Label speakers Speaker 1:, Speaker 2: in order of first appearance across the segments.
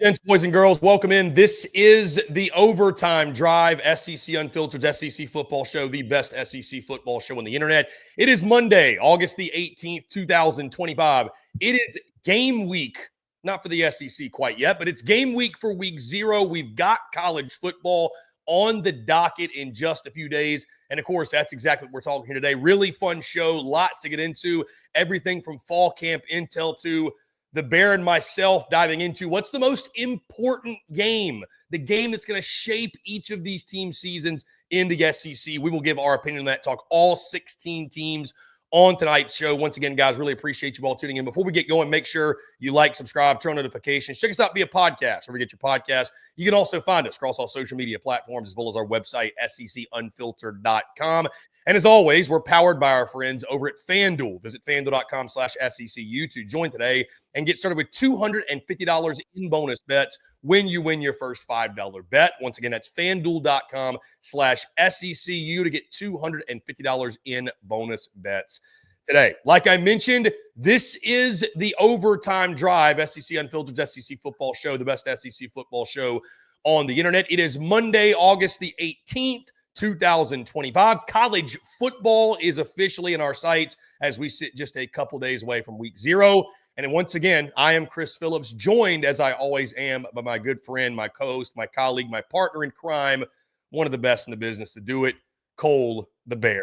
Speaker 1: Gents, boys and girls, welcome in. This is the Overtime Drive, SEC Unfiltered SEC football show, the best SEC football show on the internet. It is Monday, August the 18th, 2025. It is game week, not for the SEC quite yet, but it's game week for week 0. We've got college football on the docket in just a few days. And of course, that's exactly what we're talking here today. Really fun show, lots to get into, everything from fall camp intel to the Bear and myself diving into what's the most important game, the game that's going to shape each of these team seasons in the SEC. We will give our opinion on that, talk all 16 teams on tonight's show. Once again, guys, really appreciate you all tuning in. Before we get going, make sure you like, subscribe, turn on notifications. Check us out via podcast, where we get your podcast. You can also find us across all social media platforms, as well as our website, secunfiltered.com. And as always, we're powered by our friends over at FanDuel. Visit FanDuel.com/SECU to join today and get started with $250 in bonus bets when you win your first $5 bet. Once again, that's FanDuel.com/SECU to get $250 in bonus bets today. Like I mentioned, this is the Overtime Drive, SEC Unfiltered SEC football show, the best SEC football show on the internet. It is Monday, August the 18th. 2025. College football is officially in our sights as we sit just a couple days away from week 0. And once again, I am Chris Phillips, joined as I always am by my good friend, my co-host, my colleague, my partner in crime, one of the best in the business to do it, Cole the Bear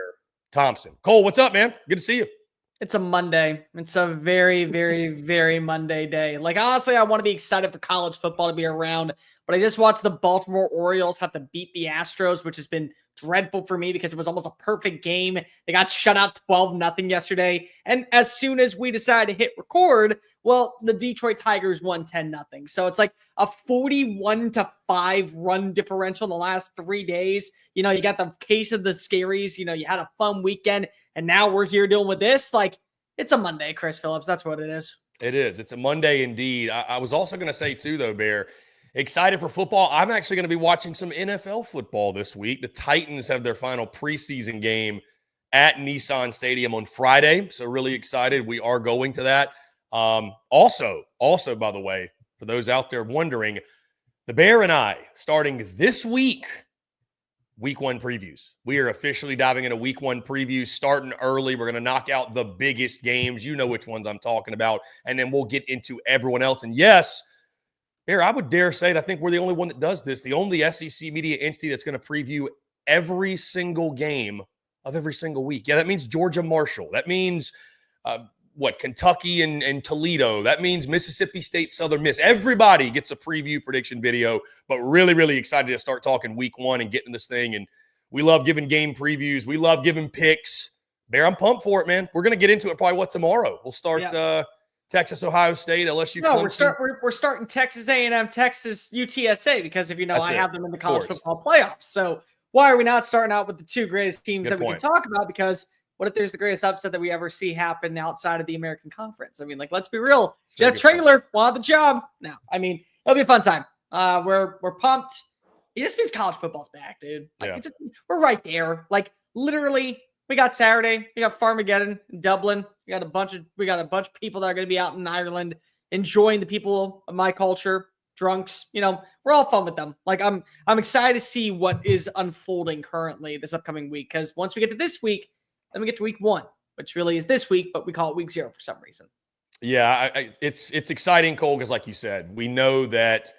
Speaker 1: Thompson. Cole, what's up, man? Good to see you.
Speaker 2: It's a Monday. It's a very, very, very Monday day. Like, honestly, I want to be excited for college football to be around, but I just watched the Baltimore Orioles have to beat the Astros, which has been dreadful for me because it was almost a perfect game. They got shut out 12-0 yesterday. And as soon as we decided to hit record, well, the Detroit Tigers won 10-0. So it's like a 41-5 run differential in the last 3 days. You know, you got the case of the scaries. You know, you had a fun weekend, and now we're here dealing with this. Like, it's a Monday, Chris Phillips. That's what it is.
Speaker 1: It is. It's a Monday indeed. I was also going to say, too, though, Bear, excited for football. I'm actually going to be watching some NFL football this week. The Titans have their final preseason game at Nissan Stadium on Friday, so really excited. We are going to that. Also, by the way, for those out there wondering, the Bear and I, starting this week, Week 1 previews. We are officially diving into Week 1 previews, starting early. We're going to knock out the biggest games. You know which ones I'm talking about, and then we'll get into everyone else. And yes, Bear, I would dare say that I think we're the only one that does this, the only SEC media entity that's going to preview every single game of every single week. Yeah, that means Georgia Marshall. That means, Kentucky and Toledo. That means Mississippi State, Southern Miss. Everybody gets a preview prediction video, but really, really excited to start talking Week 1 and getting this thing. And we love giving game previews. We love giving picks. Bear, I'm pumped for it, man. We're going to get into it probably tomorrow. We'll start Texas, Ohio State, LSU.
Speaker 2: No, we're starting Texas A&M, Texas UTSA because I have them in the college football playoffs. So why are we not starting out with the two greatest teams that we can talk about? Because what if there's the greatest upset that we ever see happen outside of the American Conference? I mean, like, let's be real. Jeff Traylor wanted the job. No, I mean, it'll be a fun time. We're pumped. It just means college football's back, dude. Like, we're right there. Like, literally. We got Saturday. We got Farmageddon in Dublin. We got a bunch of people that are going to be out in Ireland enjoying the people of my culture, drunks. You know, we're all fun with them. Like, I'm excited to see what is unfolding currently this upcoming week, because once we get to this week, then we get to week 1, which really is this week, but we call it week 0 for some reason.
Speaker 1: Yeah, it's exciting, Cole, because like you said, we know that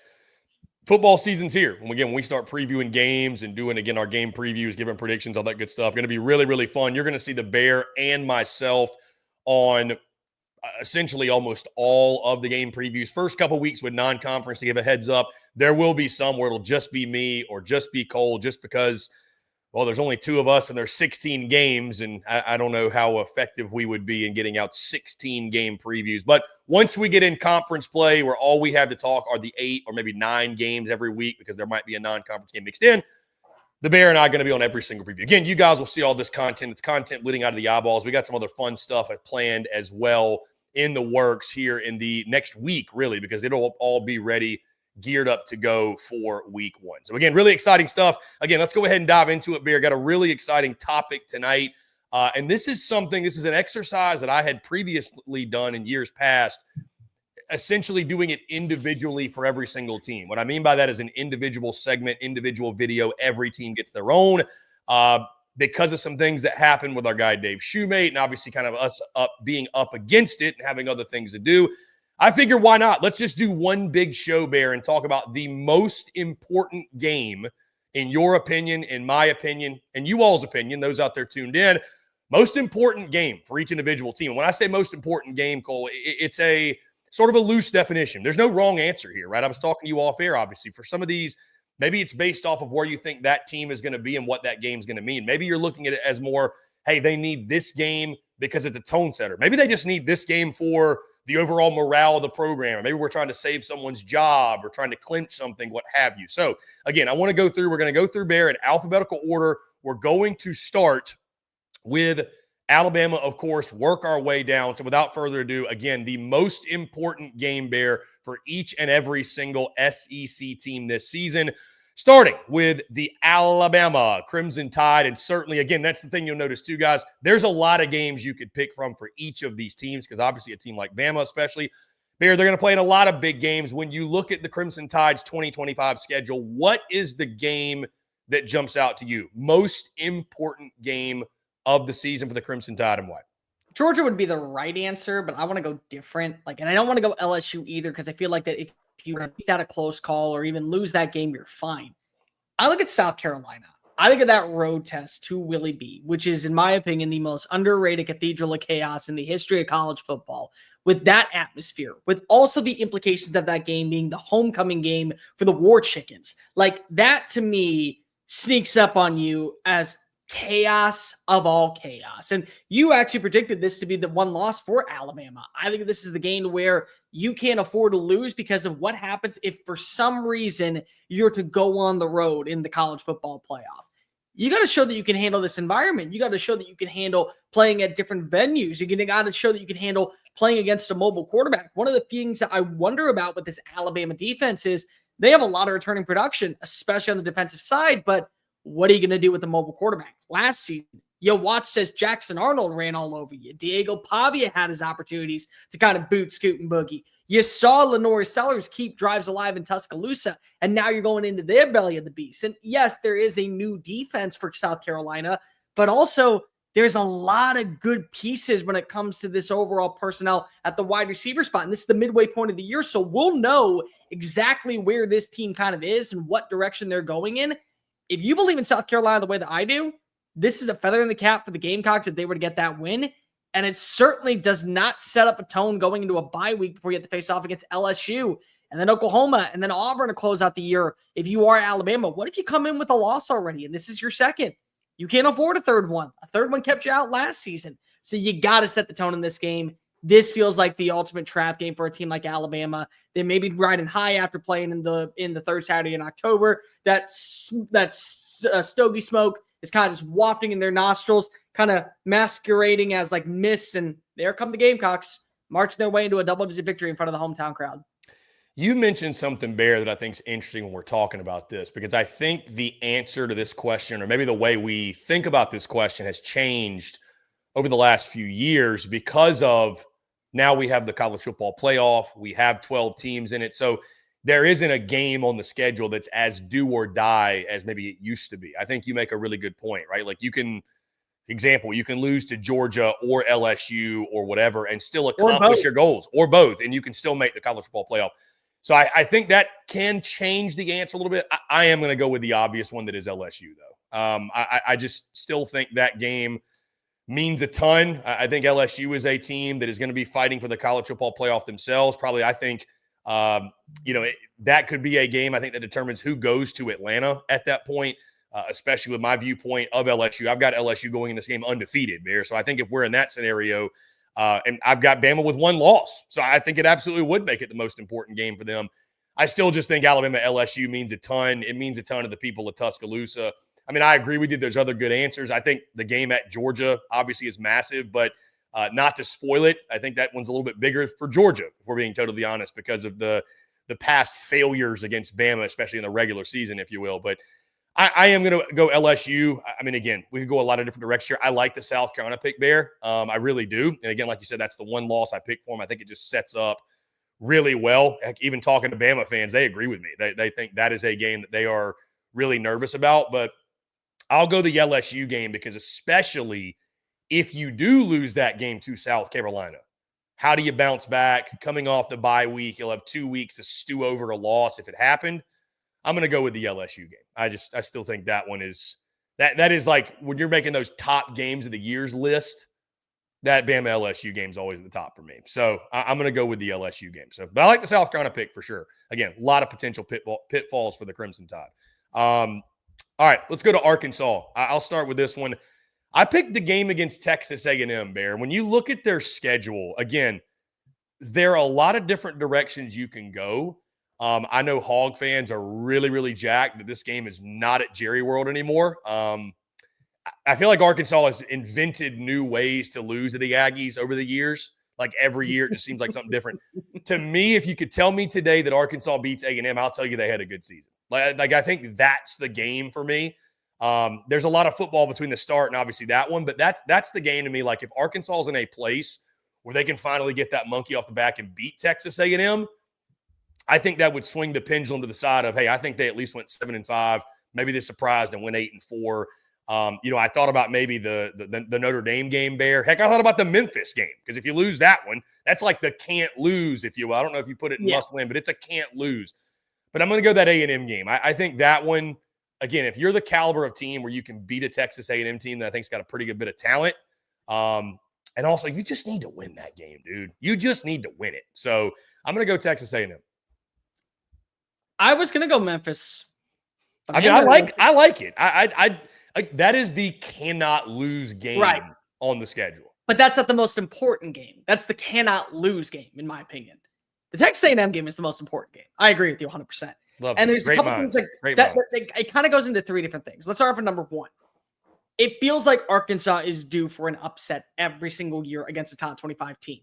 Speaker 1: football season's here. When we start previewing games and doing, again, our game previews, giving predictions, all that good stuff, going to be really, really fun. You're going to see the Bear and myself on essentially almost all of the game previews. First couple weeks with non-conference, to give a heads up, there will be some where it'll just be me or just be Cole, just because, well, there's only 2 of us and there's 16 games, and I don't know how effective we would be in getting out 16 game previews. But once we get in conference play, where all we have to talk are the 8 or maybe 9 games every week, because there might be a non-conference game mixed in, the Bear and I are going to be on every single preview. Again, you guys will see all this content. It's content bleeding out of the eyeballs. We got some other fun stuff planned as well in the works here in the next week, really, because it'll all be ready, geared up to go for week 1. So again, really exciting stuff. Again, let's go ahead and dive into it, Bear. Got a really exciting topic tonight. And this is an exercise that I had previously done in years past. essentially doing it individually for every single team. What I mean by that is an individual segment, individual video. Every team gets their own because of some things that happened with our guy Dave Shoemate and obviously kind of us being up against it and having other things to do. I figure why not? Let's just do one big show, Bear, and talk about the most important game in your opinion, in my opinion, and you all's opinion, those out there tuned in. Most important game for each individual team. And when I say most important game, Cole, it's a sort of a loose definition. There's no wrong answer here, right? I was talking to you off air, obviously. For some of these, maybe it's based off of where you think that team is going to be and what that game's going to mean. Maybe you're looking at it as more, hey, they need this game because it's a tone setter. Maybe they just need this game for the overall morale of the program. Or maybe we're trying to save someone's job or trying to clinch something, what have you. So, again, we're going to go through, Bear, in alphabetical order. We're going to start with Alabama, of course, work our way down. So without further ado, again, the most important game, Bear, for each and every single SEC team this season, starting with the Alabama Crimson Tide. And certainly, again, that's the thing you'll notice too, guys. There's a lot of games you could pick from for each of these teams because obviously a team like Bama especially, Bear, they're going to play in a lot of big games. When you look at the Crimson Tide's 2025 schedule, what is the game that jumps out to you? Most important game of the season for the Crimson Tide and White?
Speaker 2: Georgia would be the right answer, but I want to go different. And I don't want to go LSU either because I feel like that if you beat out a close call or even lose that game, you're fine. I look at South Carolina. I look at that road test to Willie B, which is, in my opinion, the most underrated cathedral of chaos in the history of college football. With that atmosphere, with also the implications of that game being the homecoming game for the War Chickens, that to me sneaks up on you as chaos of all chaos. And you actually predicted this to be the one loss for Alabama. I think this is the game where you can't afford to lose because of what happens if for some reason you're to go on the road in the college football playoff. You got to show that you can handle this environment. You got to show that you can handle playing at different venues. You got to show that you can handle playing against a mobile quarterback. One of the things that I wonder about with this Alabama defense is they have a lot of returning production, especially on the defensive side, but what are you going to do with the mobile quarterback? Last season, you watched as Jackson Arnold ran all over you. Diego Pavia had his opportunities to kind of boot, scoot, and boogie. You saw Lenore Sellers keep drives alive in Tuscaloosa, and now you're going into their belly of the beast. And yes, there is a new defense for South Carolina, but also there's a lot of good pieces when it comes to this overall personnel at the wide receiver spot. And this is the midway point of the year, so we'll know exactly where this team kind of is and what direction they're going in. If you believe in South Carolina the way that I do, this is a feather in the cap for the Gamecocks if they were to get that win. And it certainly does not set up a tone going into a bye week before you have to face off against LSU and then Oklahoma and then Auburn to close out the year. If you are Alabama, what if you come in with a loss already and this is your second? You can't afford a third one. A third one kept you out last season. So you got to set the tone in this game. This feels like the ultimate trap game for a team like Alabama. They may be riding high after playing in the third Saturday in October. That stogie smoke is kind of just wafting in their nostrils, kind of masquerading as mist. And there come the Gamecocks marching their way into a double-digit victory in front of the hometown crowd.
Speaker 1: You mentioned something, Bear, that I think is interesting when we're talking about this, because I think the answer to this question, or maybe the way we think about this question, has changed over the last few years because of now we have the college football playoff. We have 12 teams in it. So there isn't a game on the schedule that's as do or die as maybe it used to be. I think you make a really good point, right? You can lose to Georgia or LSU or whatever and still accomplish your goals, or both, and you can still make the college football playoff. So I think that can change the answer a little bit. I am going to go with the obvious one that is LSU, though. I just still think that game means a ton. I think LSU is a team that is going to be fighting for the college football playoff themselves. Probably, I think, that could be a game, I think, that determines who goes to Atlanta at that point, especially with my viewpoint of LSU. I've got LSU going in this game undefeated, Bear. So I think if we're in that scenario, and I've got Bama with one loss, so I think it absolutely would make it the most important game for them. I still just think Alabama-LSU means a ton. It means a ton to the people of Tuscaloosa. I mean, I agree with you. There's other good answers. I think the game at Georgia obviously is massive, but not to spoil it, I think that one's a little bit bigger for Georgia, if we're being totally honest, because of the past failures against Bama, especially in the regular season, if you will. But I am going to go LSU. I mean, again, we could go a lot of different directions here. I like the South Carolina pick, Bear. I really do. And again, like you said, that's the one loss I picked for them. I think it just sets up really well. Heck, even talking to Bama fans, they agree with me. They think that is a game that they are really nervous about. But I'll go the LSU game because especially if you do lose that game to South Carolina, how do you bounce back? Coming off the bye week, you'll have 2 weeks to stew over a loss if it happened. I'm going to go with the LSU game. I still think that one is that is like when you're making those top games of the year's list, that Bama LSU game is always at the top for me. So I'm going to go with the LSU game. So, but I like the South Carolina pick for sure. Again, a lot of potential pitfalls for the Crimson Tide. All right, let's go to Arkansas. I'll start with this one. I picked the game against Texas A&M, Bear. When you look at their schedule, again, there are a lot of different directions you can go. I know Hog fans are really, really jacked that this game is not at Jerry World anymore. I feel like Arkansas has invented new ways to lose to the Aggies over the years. Like every year, it just seems like something different. To me, if you could tell me today that Arkansas beats A&M, I'll tell you they had a good season. Like I think that's the game for me. There's a lot of football between the start and obviously that one, but that's the game to me. Like if Arkansas is in a place where they can finally get that monkey off the back and beat Texas A&M, I think that would swing the pendulum to the side of, hey, I think they at least went 7-5. Maybe they surprised and went 8-4. I thought about maybe the Notre Dame game, Bear. Heck, I thought about the Memphis game because if you lose that one, that's like the can't lose, if you will. I don't know if you put it in must win, but it's a can't lose. But I'm going to go that A&M game. I think that one, again, if you're the caliber of team where you can beat a Texas A&M team that I think's got a pretty good bit of talent, and also you just need to win that game, dude. You just need to win it. So I'm going to go Texas A&M.
Speaker 2: I was going to go Memphis.
Speaker 1: I like it. I that is the cannot lose game on the schedule.
Speaker 2: But that's not the most important game. That's the cannot lose game, in my opinion. The Texas A&M game is the most important game. I agree with you 100%. And there's a couple things that it kind of goes into three different things. Let's start off with number one. It feels like Arkansas is due for an upset every single year against a top 25 team.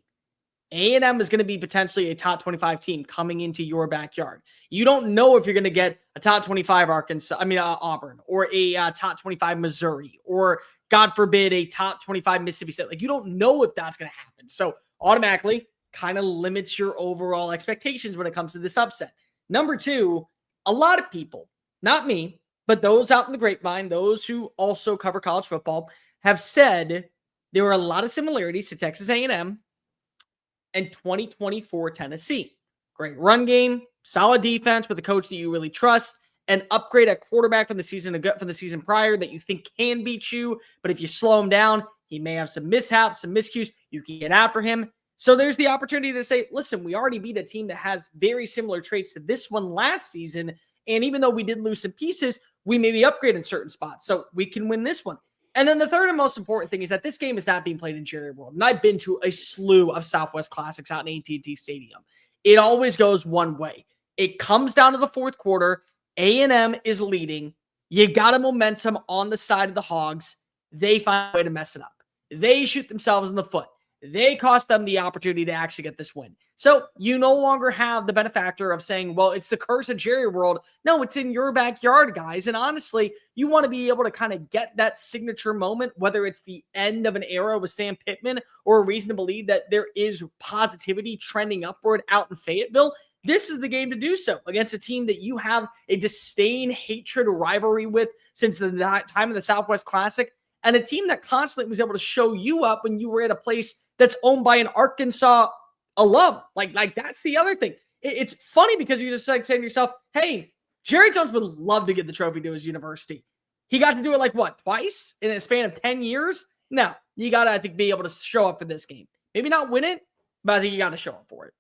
Speaker 2: A&M is going to be potentially a top 25 team coming into your backyard. You don't know if you're going to get a top 25 Auburn, or a top 25 Missouri, or God forbid a top 25 Mississippi State. Like you don't know if that's going to happen. So automatically kind of limits your overall expectations when it comes to this upset. Number two, a lot of people, not me, but those out in the grapevine, those who also cover college football, have said there were a lot of similarities to Texas A&M and 2024 Tennessee. Great run game, solid defense with a coach that you really trust, and upgrade at quarterback from the season prior that you think can beat you. But if you slow him down, he may have some mishaps, some miscues. You can get after him. So there's the opportunity to say, listen, we already beat a team that has very similar traits to this one last season. And even though we did lose some pieces, we maybe upgrade in certain spots. So we can win this one. And then the third and most important thing is that this game is not being played in Jerry World. And I've been to a slew of Southwest Classics out in AT&T Stadium. It always goes one way. It comes down to the fourth quarter. A&M is leading. You got a momentum on the side of the Hogs. They find a way to mess it up. They shoot themselves in the foot. They cost them the opportunity to actually get this win. So you no longer have the benefactor of saying, well, it's the curse of Jerry World. No, it's in your backyard, guys. And honestly, you want to be able to kind of get that signature moment, whether it's the end of an era with Sam Pittman or a reason to believe that there is positivity trending upward out in Fayetteville. This is the game to do so against a team that you have a disdain, hatred, rivalry with since the time of the Southwest Classic, and a team that constantly was able to show you up when you were at a place that's owned by an Arkansas alum. Like that's the other thing. It's funny because you just like saying to yourself, hey, Jerry Jones would love to get the trophy to his university. He got to do it twice in a span of 10 years? No, you got to, I think, be able to show up for this game. Maybe not win it, but I think you got to show up for it.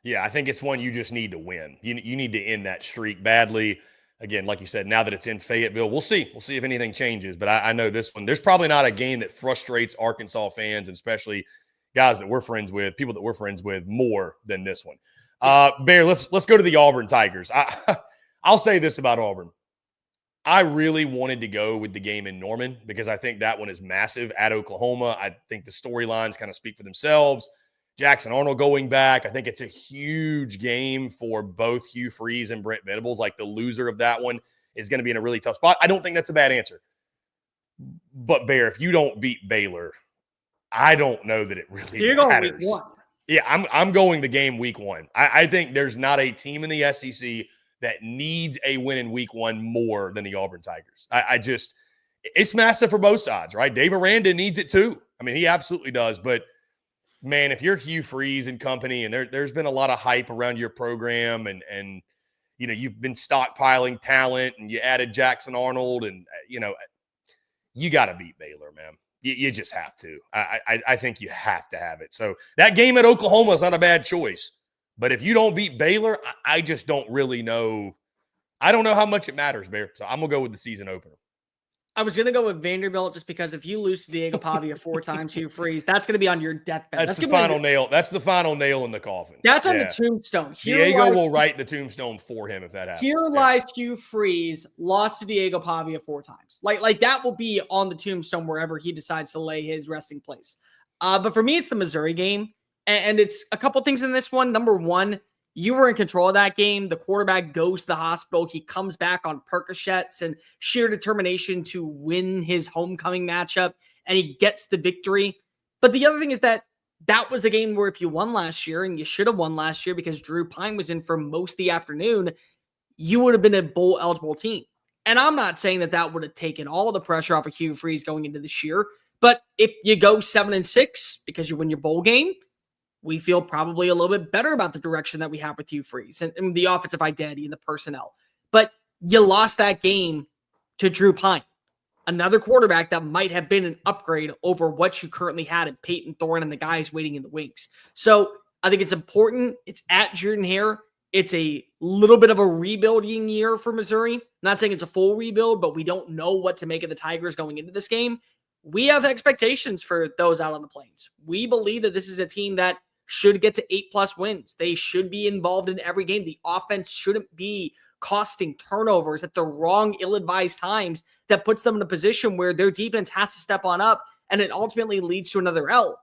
Speaker 1: Yeah, I think it's one you just need to win. You need to end that streak badly. Again, like you said, now that it's in Fayetteville, we'll see. We'll see if anything changes. But I know this one, there's probably not a game that frustrates Arkansas fans, and especially guys that we're friends with, people that we're friends with, more than this one. Bear, let's go to the Auburn Tigers. I'll say this about Auburn. I really wanted to go with the game in Norman because I think that one is massive at Oklahoma. I think the storylines kind of speak for themselves. Jackson Arnold going back. I think it's a huge game for both Hugh Freeze and Brent Venables. Like the loser of that one is going to be in a really tough spot. I don't think that's a bad answer. But Bear, if you don't beat Baylor, I don't know that it really matters. Yeah, I'm going the game week one. I think there's not a team in the SEC that needs a win in week one more than the Auburn Tigers. It's massive for both sides, right? Dave Aranda needs it too. I mean, he absolutely does. But, man, if you're Hugh Freeze and company, and there's been a lot of hype around your program, and you've been stockpiling talent, and you added Jackson Arnold, and, you got to beat Baylor, man. You just have to. I think you have to have it. So that game at Oklahoma is not a bad choice. But if you don't beat Baylor, I just don't really know. I don't know how much it matters, Bear. So I'm going to go with the season opener.
Speaker 2: I was going to go with Vanderbilt just because if you lose to Diego Pavia 4 times, Hugh Freeze, that's going to be on your deathbed.
Speaker 1: That's the final nail. That's the final nail in the coffin.
Speaker 2: That's on the tombstone.
Speaker 1: Diego will write the tombstone for him if that happens.
Speaker 2: Here lies Hugh Freeze, lost to Diego Pavia 4 times. Like that will be on the tombstone wherever he decides to lay his resting place. But for me, it's the Missouri game. And it's a couple things in this one. Number one, you were in control of that game. The quarterback goes to the hospital. He comes back on Percocets and sheer determination to win his homecoming matchup, and he gets the victory. But the other thing is that was a game where if you won last year, and you should have won last year because Drew Pine was in for most of the afternoon, you would have been a bowl-eligible team. And I'm not saying that would have taken all the pressure off of Hugh Freeze going into this year, but if you go 7-6 because you win your bowl game, we feel probably a little bit better about the direction that we have with Hugh Freeze and the offensive identity and the personnel. But you lost that game to Drew Pine, another quarterback that might have been an upgrade over what you currently had in Peyton Thorne and the guys waiting in the wings. So I think it's important. It's at Jordan-Hare. It's a little bit of a rebuilding year for Missouri. Not saying it's a full rebuild, but we don't know what to make of the Tigers going into this game. We have expectations for those out on the plains. We believe that this is a team that should get to 8+ wins. They should be involved in every game. The offense shouldn't be costing turnovers at the wrong, ill-advised times that puts them in a position where their defense has to step on up, and it ultimately leads to another L.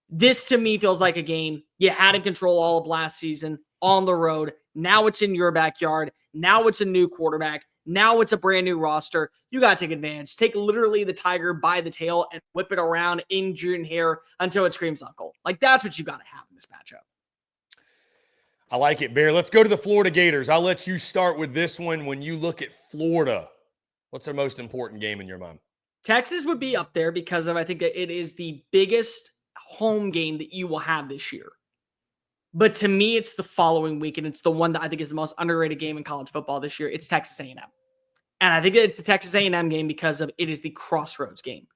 Speaker 2: This, to me, feels like a game you had in control all of last season on the road. Now it's in your backyard. Now it's a new quarterback. Now it's a brand new roster. You got to take advantage. Take literally the tiger by the tail and whip it around in Jordan-Hare until it screams uncle. Like, that's what you got to have in this matchup.
Speaker 1: I like it, Bear. Let's go to the Florida Gators. I'll let you start with this one. When you look at Florida, what's their most important game in your mind?
Speaker 2: Texas would be up there because I think that it is the biggest home game that you will have this year. But to me, it's the following week, and it's the one that I think is the most underrated game in college football this year. It's Texas A&M. And I think it's the Texas A&M game because of it is the crossroads game.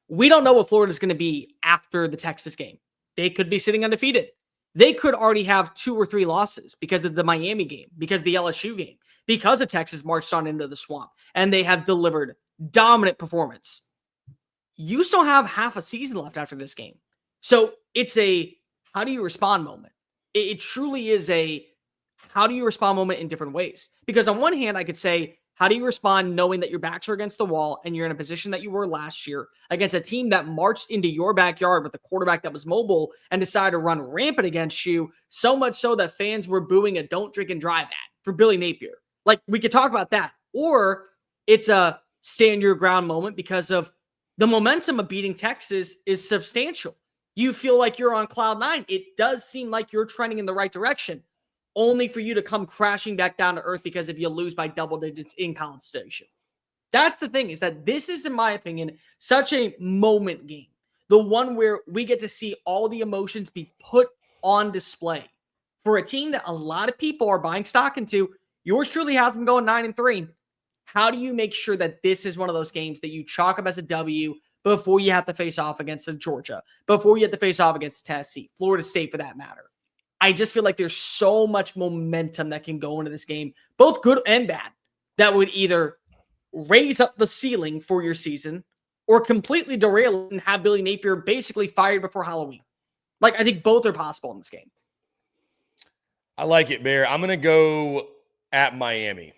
Speaker 2: We don't know what Florida's going to be after the Texas game. They could be sitting undefeated. They could already have 2 or 3 losses because of the Miami game, because of the LSU game, because of Texas marched on into the swamp, and they have delivered dominant performance. You still have half a season left after this game. So it's a how do you respond moment. It truly is a how do you respond moment in different ways. Because on one hand, I could say, how do you respond knowing that your backs are against the wall and you're in a position that you were last year against a team that marched into your backyard with a quarterback that was mobile and decided to run rampant against you, so much so that fans were booing a don't drink and drive ad for Billy Napier. Like, we could talk about that. Or it's a stand your ground moment because of the momentum of beating Texas is substantial. You feel like you're on cloud 9. It does seem like you're trending in the right direction, only for you to come crashing back down to earth because if you lose by double digits in College Station. That's the thing, is that this is, in my opinion, such a moment game. The one where we get to see all the emotions be put on display for a team that a lot of people are buying stock into. Yours truly has them going 9-3. How do you make sure that this is one of those games that you chalk up as a W before you have to face off against Georgia, before you have to face off against Tennessee, Florida State for that matter? I just feel like there's so much momentum that can go into this game, both good and bad, that would either raise up the ceiling for your season or completely derail it and have Billy Napier basically fired before Halloween. Like, I think both are possible in this game.
Speaker 1: I like it, Bear. I'm going to go at Miami.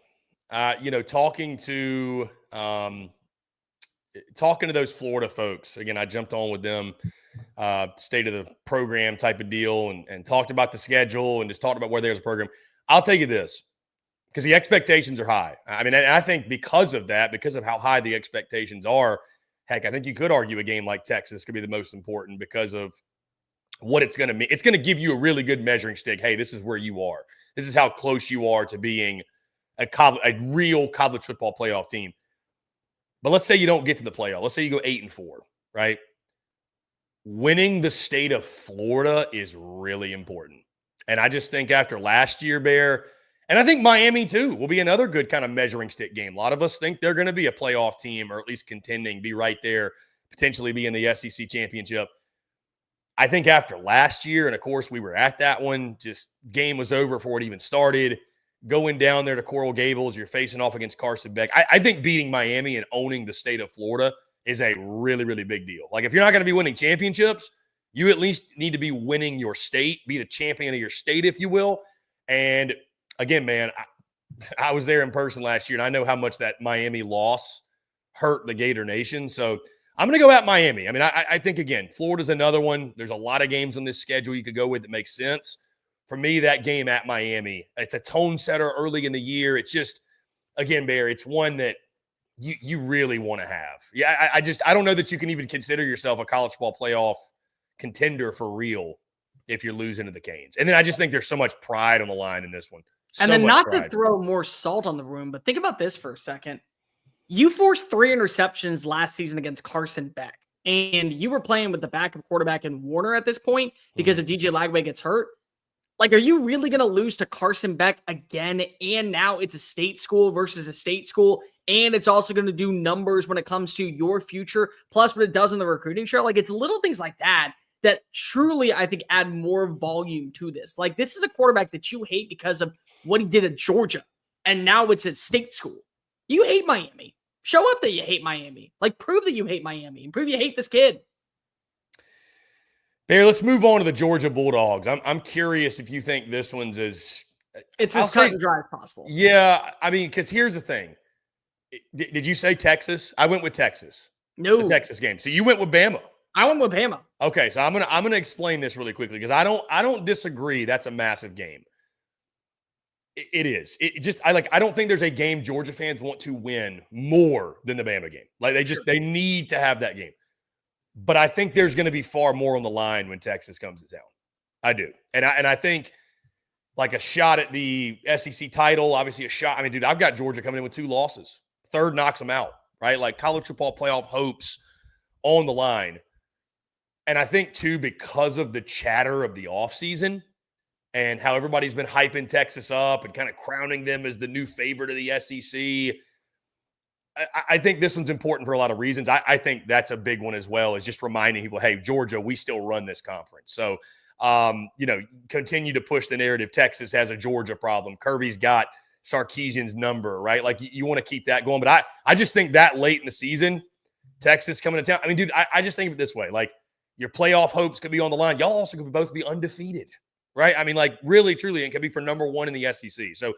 Speaker 1: Talking to those Florida folks, again, I jumped on with them, state of the program type of deal, and talked about the schedule and just talked about where there's a program. I'll tell you this, because the expectations are high. I mean, I think because of that, because of how high the expectations are, heck, I think you could argue a game like Texas could be the most important because of what it's going to mean. It's going to give you a really good measuring stick. Hey, this is where you are. This is how close you are to being a real college football playoff team. But let's say you don't get to the playoff. Let's say you go 8-4, right? Winning the state of Florida is really important. And I just think after last year, Bear, and I think Miami too will be another good kind of measuring stick game. A lot of us think they're going to be a playoff team or at least contending, be right there, potentially be in the SEC championship. I think after last year, and of course we were at that one, just game was over before it even started. Going down there to Coral Gables, you're facing off against Carson Beck. I think beating Miami and owning the state of Florida is a really, really big deal. Like if you're not going to be winning championships, you at least need to be winning your state, be the champion of your state, if you will. And again, man, I was there in person last year, and I know how much that Miami loss hurt the Gator Nation. So I'm going to go at Miami. I mean, I think, again, Florida's another one. There's a lot of games on this schedule you could go with that makes sense. For me, that game at Miami, it's a tone setter early in the year. It's just, again, Bear, it's one that you really want to have. Yeah, I don't know that you can even consider yourself a college football playoff contender for real if you're losing to the Canes. And then I just think there's so much pride on the line in this one.
Speaker 2: And then not to throw more salt on the wound, but think about this for a second. You forced 3 interceptions last season against Carson Beck, and you were playing with the backup quarterback in Warner at this point because if DJ Lagway gets hurt. Like, are you really going to lose to Carson Beck again? And now it's a state school versus a state school, and it's also going to do numbers when it comes to your future, plus what it does on the recruiting trail. Like, it's little things like that that truly, I think, add more volume to this. Like, this is a quarterback that you hate because of what he did at Georgia, and now it's at state school. You hate Miami. Show up that you hate Miami. Like, prove that you hate Miami and prove you hate this kid.
Speaker 1: Bear, let's move on to the Georgia Bulldogs. I'm curious if you think this one's as
Speaker 2: cut and dry as possible.
Speaker 1: Yeah, I mean, because here's the thing. Did you say Texas? I went with Texas.
Speaker 2: No,
Speaker 1: the Texas game. So you went with Bama.
Speaker 2: I went with Bama.
Speaker 1: Okay, so I'm gonna explain this really quickly because I don't disagree. That's a massive game. It is. I don't think there's a game Georgia fans want to win more than the Bama game. Like they need to have that game. But I think there's going to be far more on the line when Texas comes to town. I do. And I think like a shot at the SEC title, obviously a shot. I mean, dude, I've got Georgia coming in with 2 losses. Third knocks them out, right? Like college football playoff hopes on the line. And I think, too, because of the chatter of the offseason and how everybody's been hyping Texas up and kind of crowning them as the new favorite of the SEC, I think this one's important for a lot of reasons. I think that's a big one as well, is just reminding people, hey, Georgia, we still run this conference. So, continue to push the narrative. Texas has a Georgia problem. Kirby's got Sarkisian's number, right? Like you want to keep that going. But I just think that late in the season, Texas coming to town. I mean, dude, I just think of it this way. Like your playoff hopes could be on the line. Y'all also could both be undefeated, right? I mean, like really, truly, it could be for number 1 in the SEC. So,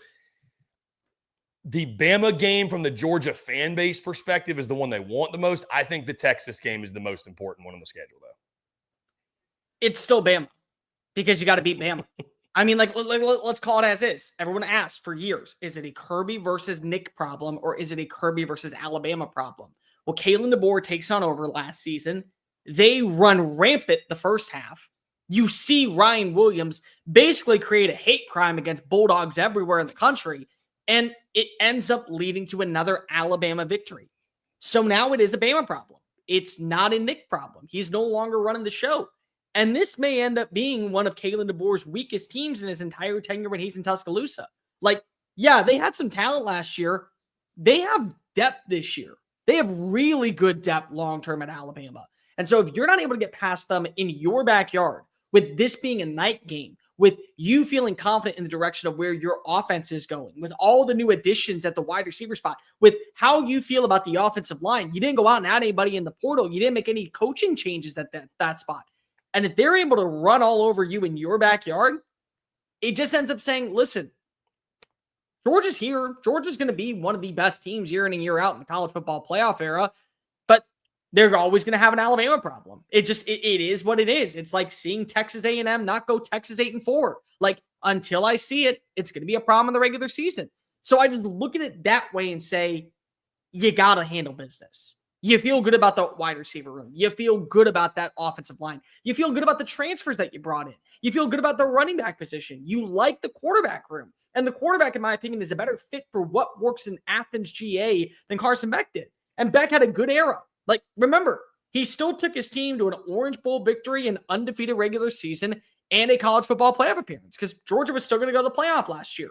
Speaker 1: the Bama game from the Georgia fan base perspective is the one they want the most. I think the Texas game is the most important one on the schedule, though.
Speaker 2: It's still Bama because you got to beat Bama. I mean, like, let's call it as is. Everyone asked for years, is it a Kirby versus Nick problem or is it a Kirby versus Alabama problem? Well, Kalen DeBoer takes on over last season. They run rampant the first half. You see Ryan Williams basically create a hate crime against Bulldogs everywhere in the country. And it ends up leading to another Alabama victory. So now it is a Bama problem. It's not a Nick problem. He's no longer running the show. And this may end up being one of Kalen DeBoer's weakest teams in his entire tenure when he's in Tuscaloosa. Like, yeah, they had some talent last year. They have depth this year. They have really good depth long-term at Alabama. And so if you're not able to get past them in your backyard, with this being a night game, with you feeling confident in the direction of where your offense is going, with all the new additions at the wide receiver spot, with how you feel about the offensive line, you didn't go out and add anybody in the portal. You didn't make any coaching changes at that spot. And if they're able to run all over you in your backyard, it just ends up saying, listen, Georgia's here. Georgia's going to be one of the best teams year in and year out in the college football playoff era. But they're always going to have an Alabama problem. It is what it is. It's like seeing Texas A&M not go Texas 8-4. Like, until I see it, it's going to be a problem in the regular season. So I just look at it that way and say, you got to handle business. You feel good about the wide receiver room. You feel good about that offensive line. You feel good about the transfers that you brought in. You feel good about the running back position. You like the quarterback room. And the quarterback, in my opinion, is a better fit for what works in Athens, GA than Carson Beck did. And Beck had a good era. Like, remember, he still took his team to an Orange Bowl victory, an undefeated regular season, and a college football playoff appearance because Georgia was still going to go to the playoff last year.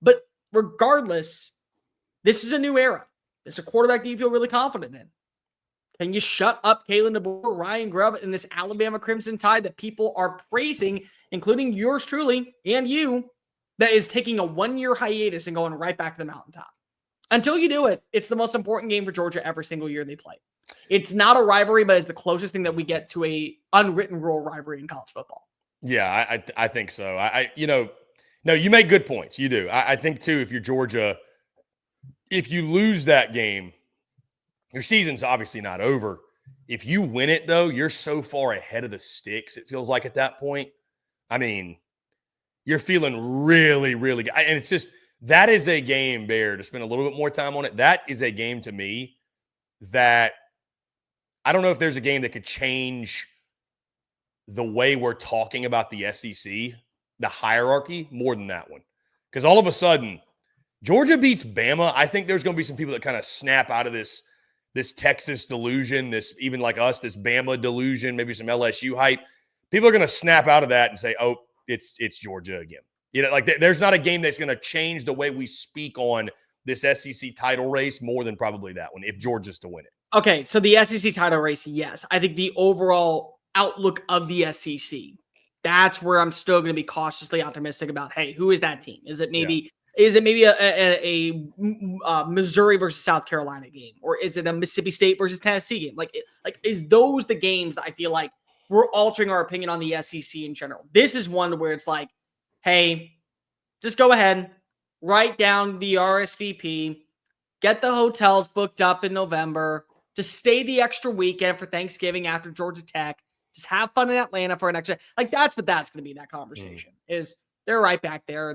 Speaker 2: But regardless, this is a new era. It's a quarterback that you feel really confident in. Can you shut up Kalen DeBoer, Ryan Grubb, and this Alabama Crimson Tide that people are praising, including yours truly and you, that is taking a 1-year hiatus and going right back to the mountaintop? Until you do it, it's the most important game for Georgia every single year they play. It's not a rivalry, but it's the closest thing that we get to a unwritten rule rivalry in college football.
Speaker 1: Yeah, I think so. No, you make good points. You do. I think, too, if you're Georgia, if you lose that game, your season's obviously not over. If you win it, though, you're so far ahead of the sticks, it feels like at that point. I mean, you're feeling really, really good. And it's just, that is a game, Bear, to spend a little bit more time on it. That is a game to me that I don't know if there's a game that could change the way we're talking about the SEC, the hierarchy, more than that one. Because all of a sudden, Georgia beats Bama. I think there's going to be some people that kind of snap out of this Texas delusion, this, even like us, this Bama delusion, maybe some LSU hype. People are going to snap out of that and say, oh, it's Georgia again. You know, like there's not a game that's going to change the way we speak on this SEC title race more than probably that one, if Georgia's to win it.
Speaker 2: Okay, so the SEC title race, yes. I think the overall outlook of the SEC, that's where I'm still going to be cautiously optimistic about, hey, who is that team? Is it maybe a Missouri versus South Carolina game? Or is it a Mississippi State versus Tennessee game? Like is those the games that I feel like we're altering our opinion on the SEC in general? This is one where it's like, hey, just go ahead, write down the RSVP, get the hotels booked up in November, just stay the extra weekend for Thanksgiving after Georgia Tech, just have fun in Atlanta for an extra, like that's what that's going to be, that conversation, is they're right back there.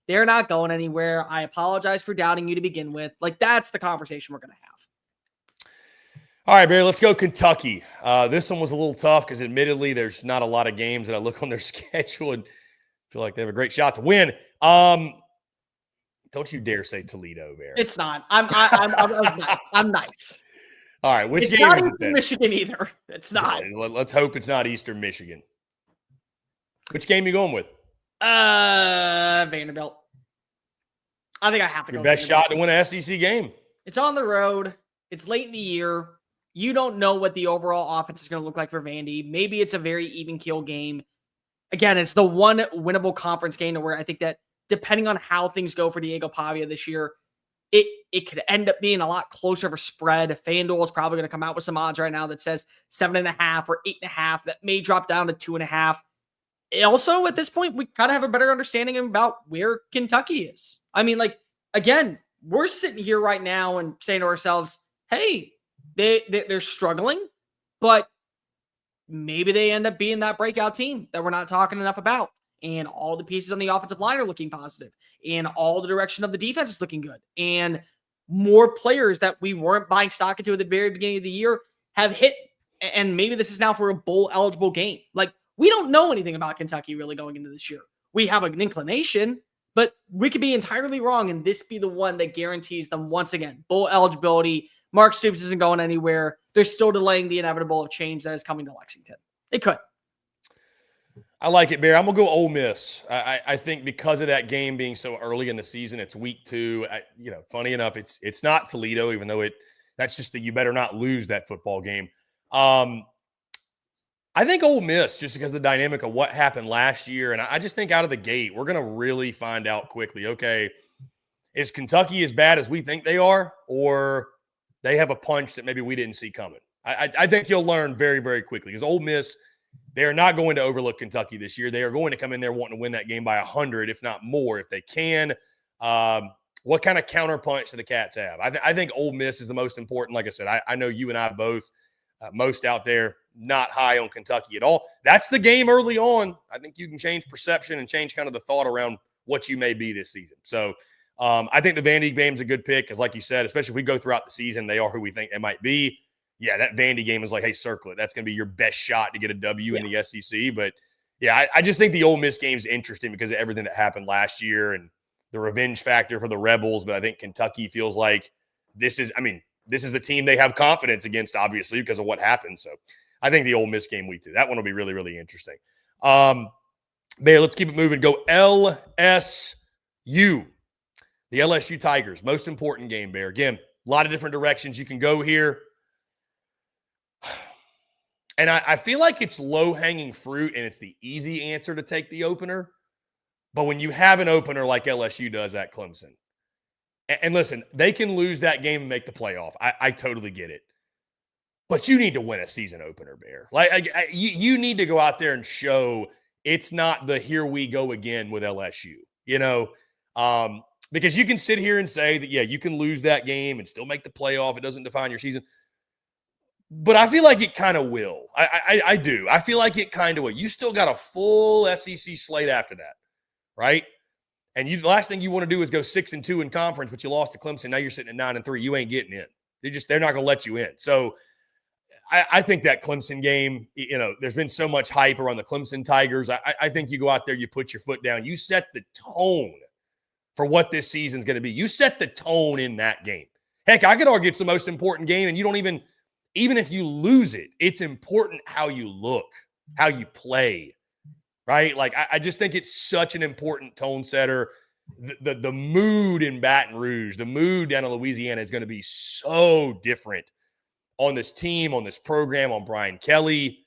Speaker 2: They're not going anywhere. I apologize for doubting you to begin with. Like that's the conversation we're going to have.
Speaker 1: All right, Barry, let's go Kentucky. This one was a little tough because admittedly there's not a lot of games that I look on their schedule and feel like they have a great shot to win. Don't you dare say Toledo, Bear.
Speaker 2: It's not. I'm nice.
Speaker 1: All right, which
Speaker 2: it's
Speaker 1: game
Speaker 2: not
Speaker 1: is it
Speaker 2: Eastern
Speaker 1: then?
Speaker 2: Michigan either. It's not.
Speaker 1: Yeah, let's hope it's not Eastern Michigan. Which game are you going with?
Speaker 2: Vanderbilt. I think I have to
Speaker 1: Your
Speaker 2: go.
Speaker 1: Best shot to win an SEC game.
Speaker 2: It's on the road. It's late in the year. You don't know what the overall offense is going to look like for Vandy. Maybe it's a very even keel game. Again, it's the one winnable conference game to where I think that depending on how things go for Diego Pavia this year, it could end up being a lot closer of a spread. FanDuel is probably going to come out with some odds right now that says 7.5 or 8.5. That may drop down to 2.5. Also, at this point, we kind of have a better understanding about where Kentucky is. I mean, like, again, we're sitting here right now and saying to ourselves, hey, they're struggling, but maybe they end up being that breakout team that we're not talking enough about. And all the pieces on the offensive line are looking positive. And all the direction of the defense is looking good. And more players that we weren't buying stock into at the very beginning of the year have hit. And maybe this is now for a bowl-eligible game. Like, we don't know anything about Kentucky really going into this year. We have an inclination, but we could be entirely wrong. And this be the one that guarantees them, once again, bowl eligibility. Mark Stoops isn't going anywhere. They're still delaying the inevitable of change that is coming to Lexington. It could.
Speaker 1: I like it, Bear. I'm going to go Ole Miss. I think because of that game being so early in the season, it's week 2. Funny enough, it's not Toledo, even though that's just that you better not lose that football game. I think Ole Miss, just because of the dynamic of what happened last year, and I just think out of the gate, we're going to really find out quickly, okay, is Kentucky as bad as we think they are, or they have a punch that maybe we didn't see coming? I think you'll learn very, very quickly because Ole Miss – they are not going to overlook Kentucky this year. They are going to come in there wanting to win that game by 100, if not more, if they can. What kind of counterpunch do the Cats have? I think Ole Miss is the most important. Like I said, I know you and I both, most out there, not high on Kentucky at all. That's the game early on. I think you can change perception and change kind of the thought around what you may be this season. So I think the Vandy game is a good pick because, like you said, especially if we go throughout the season, they are who we think they might be. Yeah, that Vandy game is like, hey, circle it. That's going to be your best shot to get a W in the SEC. But, yeah, I just think the Ole Miss game is interesting because of everything that happened last year and the revenge factor for the Rebels. But I think Kentucky feels like this is a team they have confidence against, obviously, because of what happened. So I think the Ole Miss game week 2, that one will be really, really interesting. Bear, let's keep it moving. Go LSU. The LSU Tigers, most important game, Bear. Again, a lot of different directions you can go here. And I feel like it's low-hanging fruit, and it's the easy answer to take the opener. But when you have an opener like LSU does at Clemson, and listen, they can lose that game and make the playoff. I totally get it. But you need to win a season opener, Bear. You need to go out there and show it's not the here we go again with LSU, because you can sit here and say that, yeah, you can lose that game and still make the playoff. It doesn't define your season. But I feel like it kind of will. I do. I feel like it kind of will. You still got a full SEC slate after that, right? And the last thing you want to do is go 6-2 in conference, but you lost to Clemson. Now you're sitting at 9-3. You ain't getting in. They're not going to let you in. So I think that Clemson game, there's been so much hype around the Clemson Tigers. I think you go out there, you put your foot down, you set the tone for what this season's going to be. You set the tone in that game. Heck, I could argue it's the most important game, and you don't even if you lose it, it's important how you look, how you play, right? Like, I just think it's such an important tone setter. The mood in Baton Rouge, the mood down in Louisiana is going to be so different on this team, on this program, on Brian Kelly,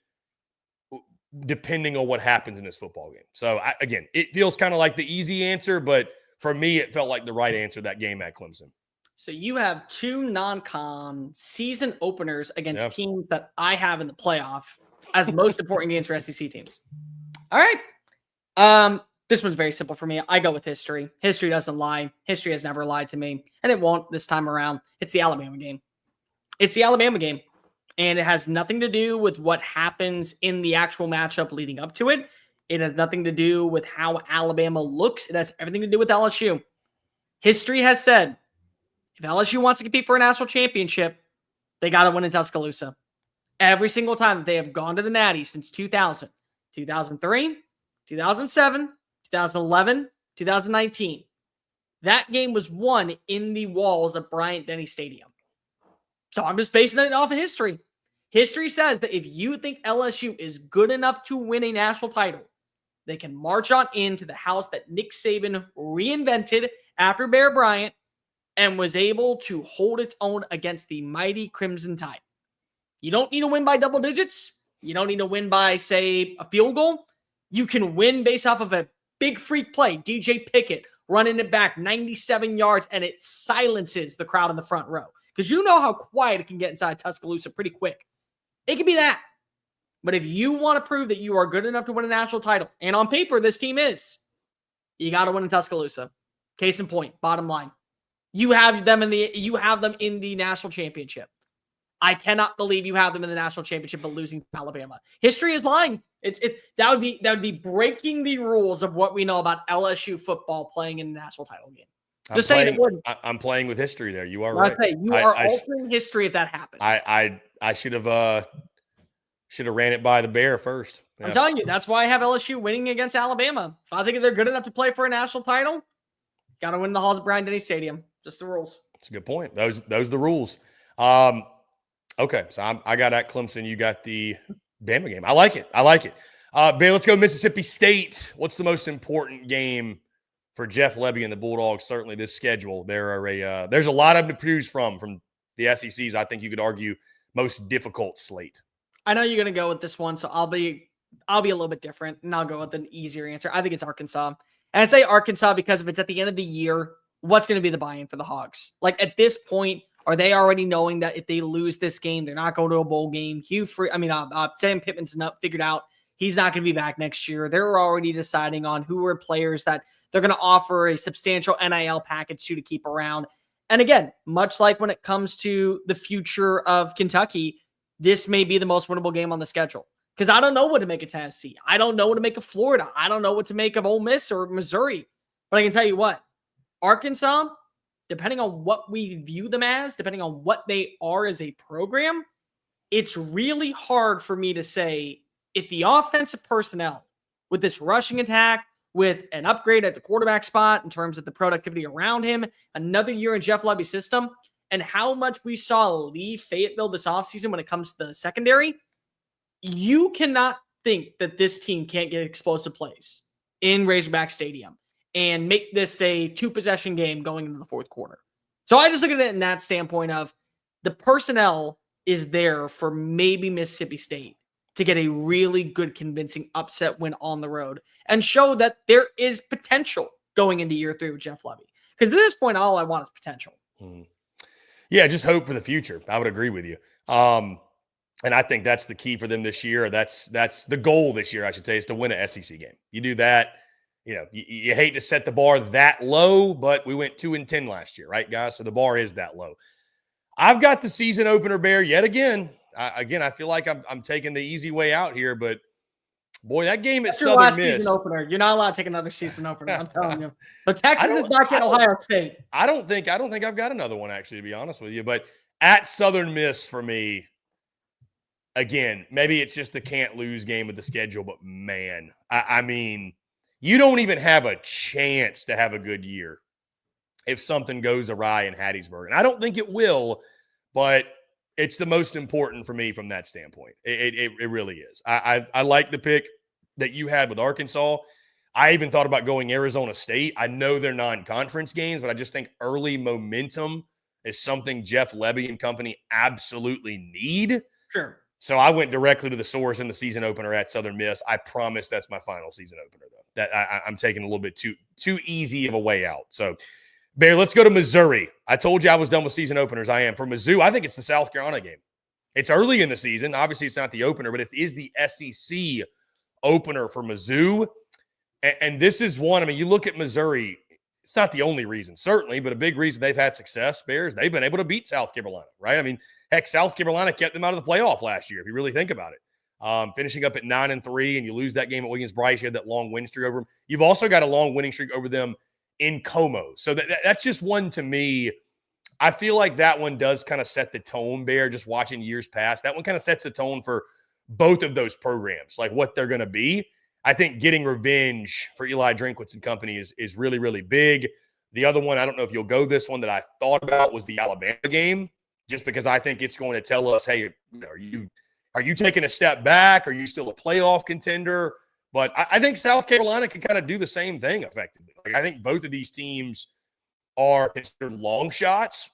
Speaker 1: depending on what happens in this football game. So, again, it feels kind of like the easy answer, but for me, it felt like the right answer, that game at Clemson.
Speaker 2: So you have 2 non-con season openers against teams that I have in the playoff as most important games for SEC teams. All right. This one's very simple for me. I go with history. History doesn't lie. History has never lied to me, and it won't this time around. It's the Alabama game. It's the Alabama game, and it has nothing to do with what happens in the actual matchup leading up to it. It has nothing to do with how Alabama looks. It has everything to do with LSU. History has said, if LSU wants to compete for a national championship, they got to win in Tuscaloosa. Every single time that they have gone to the Natty since 2000, 2003, 2007, 2011, 2019, that game was won in the walls of Bryant-Denny Stadium. So I'm just basing it off of history. History says that if you think LSU is good enough to win a national title, they can march on into the house that Nick Saban reinvented after Bear Bryant and was able to hold its own against the mighty Crimson Tide. You don't need to win by double digits. You don't need to win by, say, a field goal. You can win based off of a big freak play. DJ Pickett running it back 97 yards, and it silences the crowd in the front row. Because you know how quiet it can get inside Tuscaloosa pretty quick. It can be that. But if you want to prove that you are good enough to win a national title, and on paper this team is, you got to win in Tuscaloosa. Case in point, bottom line. You have them in the national championship. I cannot believe you have them in the national championship but losing to Alabama. History is lying. That would be breaking the rules of what we know about LSU football playing in the national title game. Just saying it wouldn't.
Speaker 1: I'm playing with history there. You are right.
Speaker 2: You are altering history if that happens.
Speaker 1: I should have ran it by the Bear first.
Speaker 2: Yeah. I'm telling you, that's why I have LSU winning against Alabama. If I think they're good enough to play for a national title, got to win the halls of Bryant-Denny Stadium. Just the rules.
Speaker 1: That's a good point. Those are the rules. Okay, so I got at Clemson. You got the Bama game. I like it. Bear, let's go Mississippi State. What's the most important game for Jeff Lebby and the Bulldogs? Certainly this schedule. There's a lot of them to choose from the SEC's. I think you could argue most difficult slate.
Speaker 2: I know you're going to go with this one, so I'll be a little bit different, and I'll go with an easier answer. I think it's Arkansas. And I say Arkansas because if it's at the end of the year, what's going to be the buy-in for the Hogs? Like, at this point, are they already knowing that if they lose this game, they're not going to a bowl game? Sam Pittman's not figured out he's not going to be back next year. They're already deciding on who are players that they're going to offer a substantial NIL package to keep around. And again, much like when it comes to the future of Kentucky, this may be the most winnable game on the schedule. Because I don't know what to make of Tennessee. I don't know what to make of Florida. I don't know what to make of Ole Miss or Missouri. But I can tell you what, Arkansas, depending on what we view them as, depending on what they are as a program, it's really hard for me to say if the offensive personnel with this rushing attack, with an upgrade at the quarterback spot in terms of the productivity around him, another year in Jeff Lebby's system, and how much we saw leave Fayetteville this offseason when it comes to the secondary, you cannot think that this team can't get explosive plays in Razorback Stadium and make this a 2-possession game going into the fourth quarter. So I just look at it in that standpoint of the personnel is there for maybe Mississippi State to get a really good, convincing upset win on the road and show that there is potential going into year 3 with Jeff Lebby. Because at this point, all I want is potential.
Speaker 1: Yeah, just hope for the future. I would agree with you. And I think that's the key for them this year. That's the goal this year, I should say, is to win an SEC game. You do that, you hate to set the bar that low, but we went 2-10 last year, right, guys? So the bar is that low. I've got the season opener, Bear, yet again. I feel like I'm taking the easy way out here, but boy, that game at Southern Miss.
Speaker 2: Season opener. You're not allowed to take another season opener. I'm telling you. But Texas is not getting Ohio State.
Speaker 1: I don't think I've got another one, actually, to be honest with you. But at Southern Miss for me, again, maybe it's just the can't lose game of the schedule, but man, I mean, you don't even have a chance to have a good year if something goes awry in Hattiesburg. And I don't think it will, but it's the most important for me from that standpoint. It really is. I like the pick that you had with Arkansas. I even thought about going Arizona State. I know they're non-conference games, but I just think early momentum is something Jeff Lebby and company absolutely need.
Speaker 2: Sure.
Speaker 1: So I went directly to the source in the season opener at Southern Miss. I promise that's my final season opener, though. That I'm taking a little bit too easy of a way out. So, Bear, let's go to Missouri. I told you I was done with season openers. I am. For Mizzou, I think it's the South Carolina game. It's early in the season. Obviously, it's not the opener, but it is the SEC opener for Mizzou. And this is one, I mean, you look at Missouri, it's not the only reason, certainly, but a big reason they've had success, Bears, they've been able to beat South Carolina, right? I mean, heck, South Carolina kept them out of the playoff last year, if you really think about it. Finishing up at 9-3, and you lose that game at Williams-Brice, you had that long winning streak over them. You've also got a long winning streak over them in Como. So that's just one to me. I feel like that one does kind of set the tone, Bear, just watching years past. That one kind of sets the tone for both of those programs, like what they're going to be. I think getting revenge for Eli Drinkwitz and company is really, really big. The other one, I don't know if you'll go this one that I thought about was the Alabama game, just because I think it's going to tell us, hey, are you taking a step back? Are you still a playoff contender? But I think South Carolina can kind of do the same thing effectively. Like, I think both of these teams are considered long shots,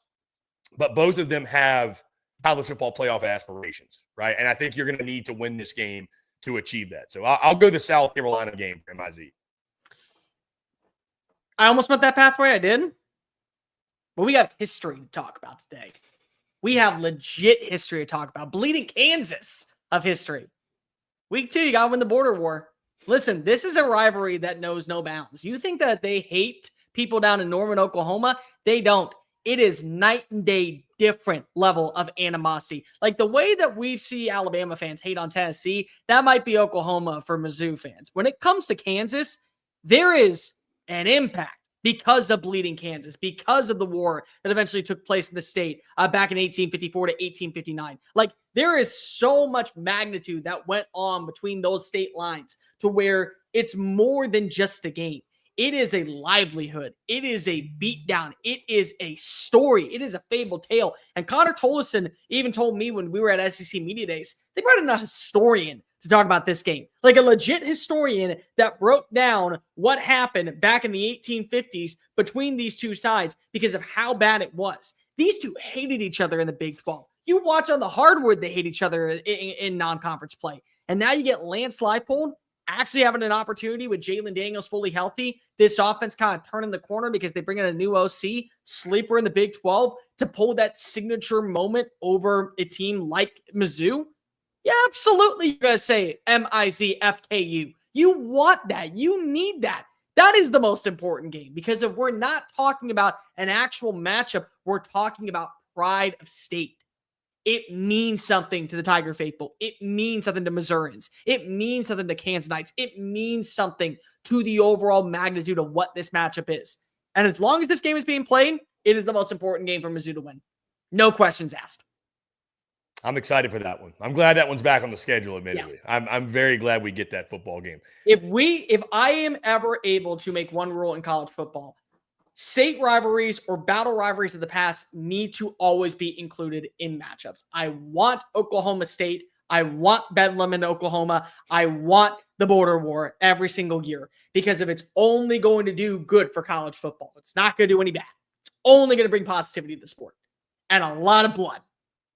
Speaker 1: but both of them have college football playoff aspirations, right? And I think you're going to need to win this game to achieve that. So I'll go the South Carolina game for MIZ.
Speaker 2: I almost went that pathway. I did. But we have history to talk about today. We have legit history to talk about. Bleeding Kansas of history. Week 2, you got to win the border war. Listen, this is a rivalry that knows no bounds. You think that they hate people down in Norman, Oklahoma? They don't. It is night and day different level of animosity. Like the way that we see Alabama fans hate on Tennessee, that might be Oklahoma for Mizzou fans. When it comes to Kansas, there is an impact because of Bleeding Kansas, because of the war that eventually took place in the state back in 1854 to 1859. Like there is so much magnitude that went on between those state lines to where it's more than just a game. It is a livelihood. It is a beatdown. It is a story. It is a fabled tale. And Connor Tolleson even told me when we were at SEC Media Days, they brought in a historian to talk about this game. Like a legit historian that broke down what happened back in the 1850s between these two sides because of how bad it was. These two hated each other in the Big 12. You watch on the hardwood, they hate each other in non-conference play. And now you get Lance Leipold actually having an opportunity with Jalen Daniels fully healthy. This offense kind of turning the corner because they bring in a new OC, sleeper in the Big 12, to pull that signature moment over a team like Mizzou. Yeah, absolutely. You're going to say MIZFKU. You want that. You need that. That is the most important game because if we're not talking about an actual matchup, we're talking about pride of state. It means something to the Tiger faithful. It means something to Missourians. It means something to Kansanites. It means something to the overall magnitude of what this matchup is. And as long as this game is being played, it is the most important game for Mizzou to win. No questions asked.
Speaker 1: I'm excited for that one. I'm glad that one's back on the schedule, admittedly. Yeah. I'm very glad we get that football game.
Speaker 2: If I am ever able to make one rule in college football, state rivalries or battle rivalries of the past need to always be included in matchups. I want Oklahoma State. I want Bedlam in Oklahoma. I want the border war every single year, because if it's only going to do good for college football, it's not going to do any bad. It's only going to bring positivity to the sport and a lot of blood.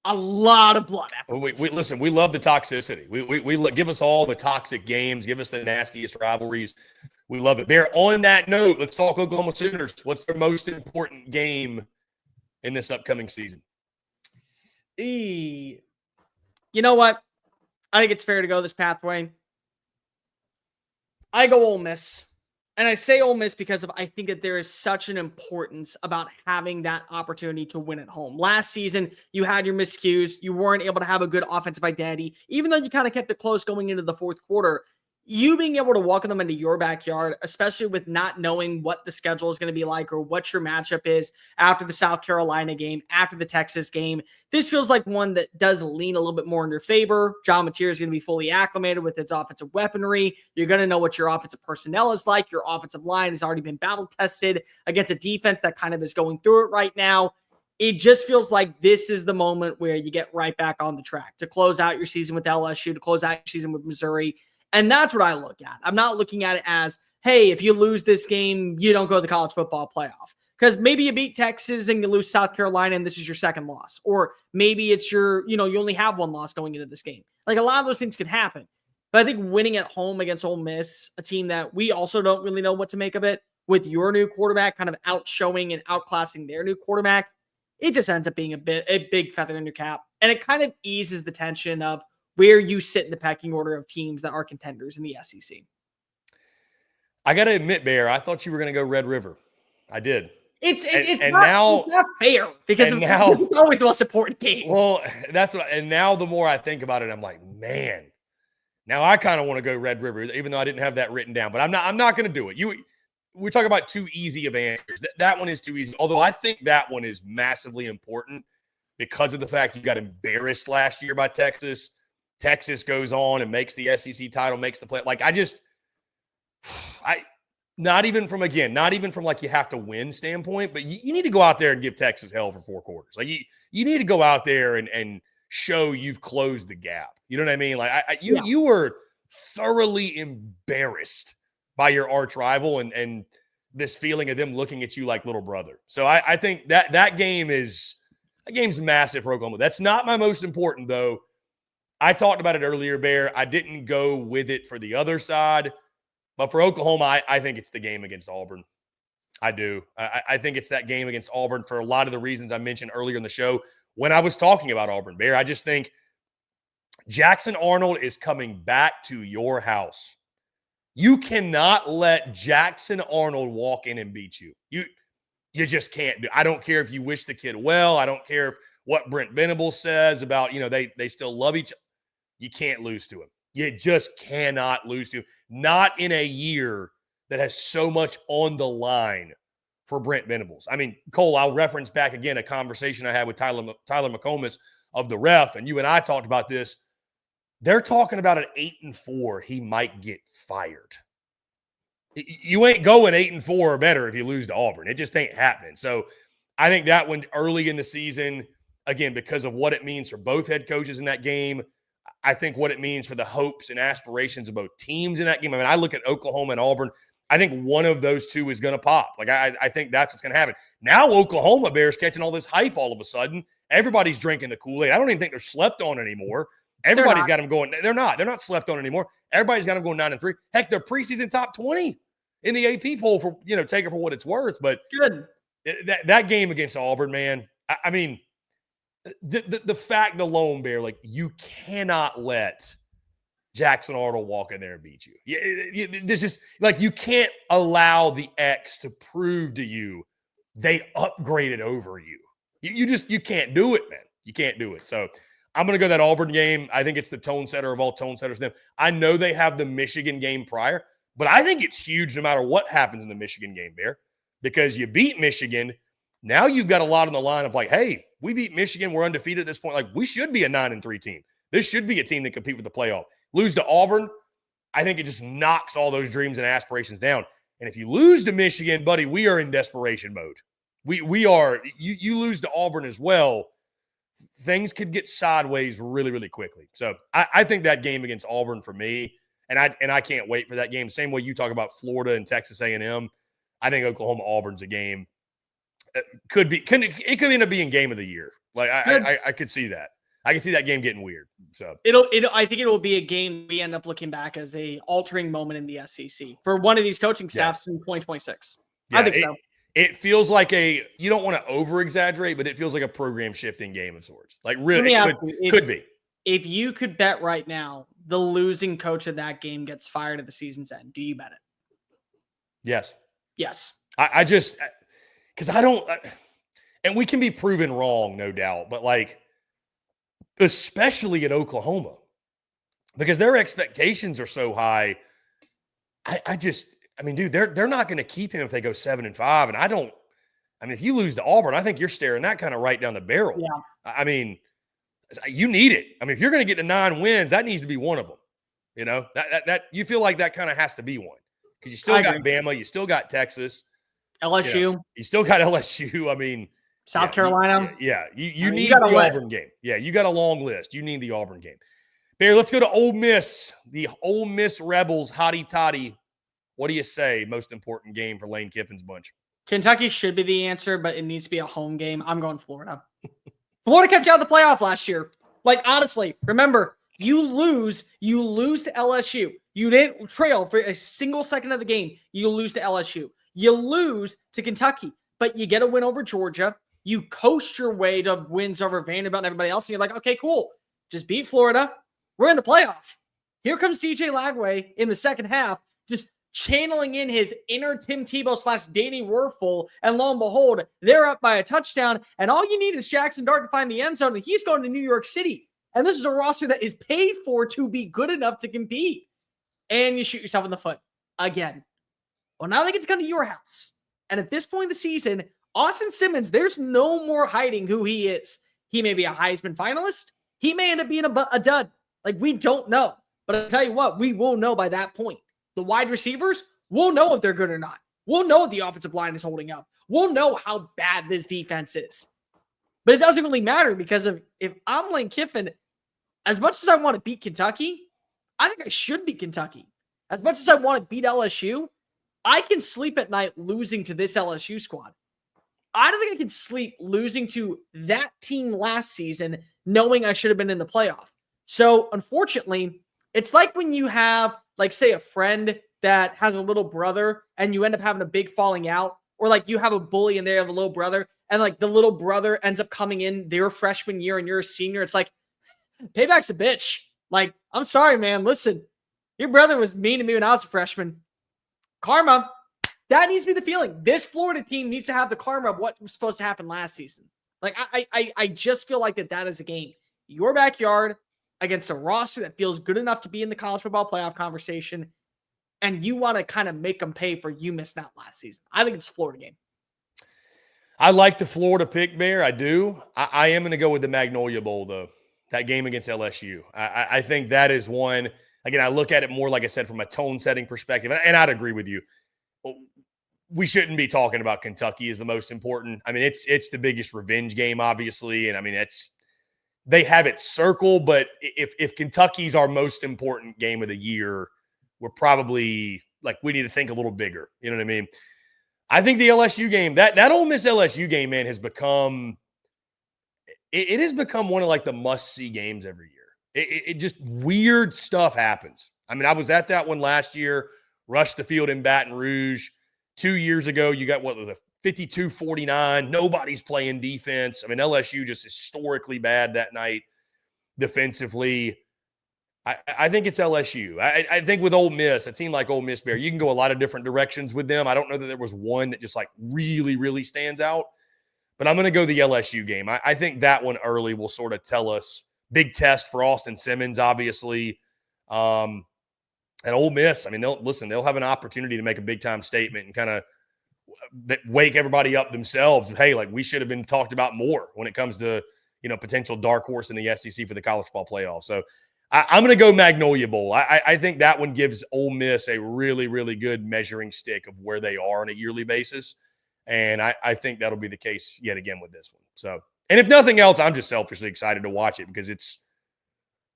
Speaker 2: A lot of blood.
Speaker 1: Listen, we love the toxicity. We give us all the toxic games. Give us the nastiest rivalries. We love it. Bear, on that note, let's talk Oklahoma Sooners. What's their most important game in this upcoming season?
Speaker 2: You know what? I think it's fair to go this pathway. I go Ole Miss. And I say Ole Miss because I think that there is such an importance about having that opportunity to win at home. Last season, you had your miscues. You weren't able to have a good offensive identity. Even though you kind of kept it close going into the fourth quarter, you being able to welcome them into your backyard, especially with not knowing what the schedule is going to be like or what your matchup is after the South Carolina game, after the Texas game, this feels like one that does lean a little bit more in your favor. John Mateer is going to be fully acclimated with its offensive weaponry. You're going to know what your offensive personnel is like. Your offensive line has already been battle tested against a defense that kind of is going through it right now. It just feels like this is the moment where you get right back on the track to close out your season with LSU, to close out your season with Missouri. And that's what I look at. I'm not looking at it as, hey, if you lose this game, you don't go to the college football playoff. Because maybe you beat Texas and you lose South Carolina and this is your second loss. Or maybe it's you only have one loss going into this game. Like, a lot of those things could happen. But I think winning at home against Ole Miss, a team that we also don't really know what to make of it, with your new quarterback kind of outshowing and outclassing their new quarterback, it just ends up being a big feather in your cap. And it kind of eases the tension of where you sit in the pecking order of teams that are contenders in the SEC.
Speaker 1: I got to admit, Bear, I thought you were going to go Red River. I did.
Speaker 2: It's not fair, because it's always the most important game.
Speaker 1: Well, and now the more I think about it, I'm like, man, now I kind of want to go Red River, even though I didn't have that written down. But I'm not going to do it. We're talking about too easy of answers. That one is too easy. Although I think that one is massively important because of the fact you got embarrassed last year by Texas. Texas goes on and makes the SEC title, makes the play. Like, not even from like you have to win standpoint, but you need to go out there and give Texas hell for 4 quarters. Like, you need to go out there and show you've closed the gap. You know what I mean? Like, you were thoroughly embarrassed by your arch rival and this feeling of them looking at you like little brother. So I think that game's massive for Oklahoma. That's not my most important, though. I talked about it earlier, Bear. I didn't go with it for the other side. But for Oklahoma, I think it's the game against Auburn. I do. I think it's that game against Auburn for a lot of the reasons I mentioned earlier in the show when I was talking about Auburn, Bear. I just think Jackson Arnold is coming back to your house. You cannot let Jackson Arnold walk in and beat you. You just can't do. I don't care if you wish the kid well. I don't care what Brent Venables says about, they still love each other. You can't lose to him. You just cannot lose to him. Not in a year that has so much on the line for Brent Venables. I mean, Cole, I'll reference back again a conversation I had with Tyler McComas of the Ref, and you and I talked about this. They're talking about at 8-4, he might get fired. You ain't going 8-4 or better if you lose to Auburn. It just ain't happening. So I think that one early in the season, again, because of what it means for both head coaches in that game, I think what it means for the hopes and aspirations of both teams in that game. I mean, I look at Oklahoma and Auburn. I think one of those two is going to pop. Like, I think that's what's going to happen. Now Oklahoma Bears catching all this hype all of a sudden. Everybody's drinking the Kool-Aid. I don't even think they're slept on anymore. Everybody's got them going. They're not slept on anymore. Everybody's got them going 9-3. Heck, they're preseason top 20 in the AP poll for, take it for what it's worth. But
Speaker 2: good.
Speaker 1: That game against Auburn, man, I mean, the fact alone, Bear, like, you cannot let Jackson Arnold walk in there and beat you. This is like, you can't allow the X to prove to you they upgraded over you. You can't do it, man. You can't do it. So I'm going to go that Auburn game. I think it's the tone setter of all tone setters. I know they have the Michigan game prior, but I think it's huge no matter what happens in the Michigan game, Bear, because you beat Michigan. Now you've got a lot on the line of like, hey, we beat Michigan. We're undefeated at this point. Like, we should be a 9-3 team. This should be a team that compete with the playoff. Lose to Auburn, I think it just knocks all those dreams and aspirations down. And if you lose to Michigan, buddy, we are in desperation mode. We are. You lose to Auburn as well, things could get sideways really, really quickly. So I think that game against Auburn for me, and I can't wait for that game. Same way you talk about Florida and Texas A&M. I think Oklahoma-Auburn's a game. It could end up being game of the year. Like I could see that. I can see that game getting weird. So
Speaker 2: I think it will be a game we end up looking back as a altering moment in the SEC for one of these coaching staffs in 2026. Yeah, I think so.
Speaker 1: It feels like you don't want to over exaggerate, but it feels like a program shifting game of sorts. Like really, could be.
Speaker 2: If you could bet right now, the losing coach of that game gets fired at the season's end, do you bet it?
Speaker 1: Yes.
Speaker 2: Yes.
Speaker 1: I just, because I don't, and we can be proven wrong, no doubt, but like, especially at Oklahoma, because their expectations are so high. I mean, dude, they're not going to keep him if they go 7-5. And if you lose to Auburn, I think you're staring that kind of right down the barrel.
Speaker 2: Yeah.
Speaker 1: I mean, you need it. I mean, if you're going to get to 9 wins, that needs to be one of them. You know, that you feel like that kind of has to be one, because you still got Bama, you still got Texas,
Speaker 2: LSU,
Speaker 1: you still got LSU. I mean,
Speaker 2: South Carolina.
Speaker 1: You need the Auburn game. Yeah, you got a long list. You need the Auburn game. Barry, let's go to Ole Miss. The Ole Miss Rebels, hotty toddy. What do you say? Most important game for Lane Kiffin's bunch. Kentucky
Speaker 2: should be the answer, but it needs to be a home game. I'm going Florida. Florida kept you out of the playoff last year. Like, honestly, remember, you lose to LSU. You didn't trail for a single second of the game. You lose to LSU. You lose to Kentucky, but you get a win over Georgia. You coast your way to wins over Vanderbilt and everybody else, and you're like, okay, cool. Just beat Florida. We're in the playoff. Here comes DJ Lagway in the second half, just channeling in his inner Tim Tebow / Danny Werfel, and lo and behold, they're up by a touchdown, and all you need is Jackson Dart to find the end zone, and he's going to New York City. And this is a roster that is paid for to be good enough to compete. And you shoot yourself in the foot again. Well, now they get to come to your house. And at this point in the season, Austin Simmons, there's no more hiding who he is. He may be a Heisman finalist. He may end up being a dud. Like, we don't know. But I'll tell you what, we will know by that point. The wide receivers, we'll know if they're good or not. We'll know if the offensive line is holding up. We'll know how bad this defense is. But it doesn't really matter, because if I'm Lane Kiffin, as much as I want to beat Kentucky, I think I should beat Kentucky. As much as I want to beat LSU, I can sleep at night losing to this LSU squad. I don't think I can sleep losing to that team last season, knowing I should have been in the playoff. So, unfortunately, it's like when you have, like, say, a friend that has a little brother and you end up having a big falling out, or like you have a bully and they have a little brother, and like the little brother ends up coming in their freshman year and you're a senior. It's like, payback's a bitch. Like, I'm sorry, man. Listen, your brother was mean to me when I was a freshman. Karma. That needs to be the feeling. This Florida team needs to have the karma of what was supposed to happen last season. Like, I just feel like that is a game. Your backyard against a roster that feels good enough to be in the college football playoff conversation, and you want to kind of make them pay for you missing out last season. I think it's a Florida game.
Speaker 1: I like the Florida pick, Bear. I do. I am going to go with the Magnolia Bowl, though. That game against LSU. I think that is one. Again, I look at it more, like I said, from a tone-setting perspective, and I'd agree with you. We shouldn't be talking about Kentucky as the most important. I mean, it's the biggest revenge game, obviously, and I mean, they have it circled. But if Kentucky's our most important game of the year, we're probably like, we need to think a little bigger. You know what I mean? I think the LSU game, that Ole Miss LSU game, man, has become it has become one of like the must-see games every year. It just weird stuff happens. I mean, I was at that one last year, rushed the field in Baton Rouge. 2 years ago, you got the 52-49. Nobody's playing defense. I mean, LSU just historically bad that night defensively. I think it's LSU. I think with Ole Miss, a team like Ole Miss, Bear, you can go a lot of different directions with them. I don't know that there was one that just like really, really stands out. But I'm going to go the LSU game. I think that one early will sort of tell us. Big test for Austin Simmons, obviously. And Ole Miss, I mean, they'll have an opportunity to make a big-time statement and kind of that wake everybody up themselves. Hey, like we should have been talked about more when it comes to, potential dark horse in the SEC for the college football playoff. So I'm going to go Magnolia Bowl. I think that one gives Ole Miss a really, really good measuring stick of where they are on a yearly basis. And I think that'll be the case yet again with this one. So, and if nothing else, I'm just selfishly excited to watch it because it's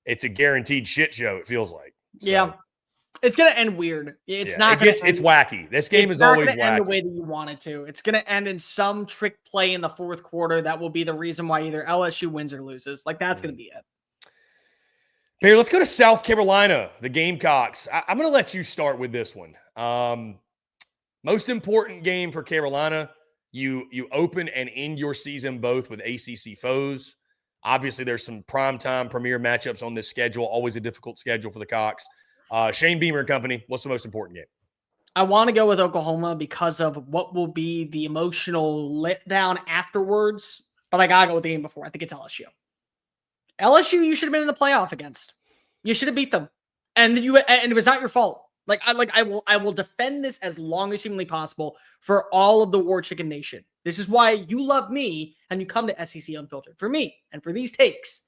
Speaker 1: a guaranteed shit show, it feels like. So,
Speaker 2: yeah. It's going to end weird. It's
Speaker 1: wacky. This game is always wacky.
Speaker 2: End the way that you want it to. It's going to end in some trick play in the fourth quarter that will be the reason why either LSU wins or loses. Like, that's going to be it.
Speaker 1: Bear, let's go to South Carolina, the Gamecocks. I'm going to let you start with this one. Most important game for Carolina. You open and end your season both with ACC foes. Obviously, there's some primetime premier matchups on this schedule. Always a difficult schedule for the Cox. Shane Beamer and company, what's the most important game?
Speaker 2: I want to go with Oklahoma because of what will be the emotional letdown afterwards, but I got to go with the game before. I think it's LSU. LSU, you should have been in the playoff against. You should have beat them. And it was not your fault. I will defend this as long as humanly possible for all of the War Chicken Nation. This is why you love me and you come to SEC Unfiltered. For me and for these takes.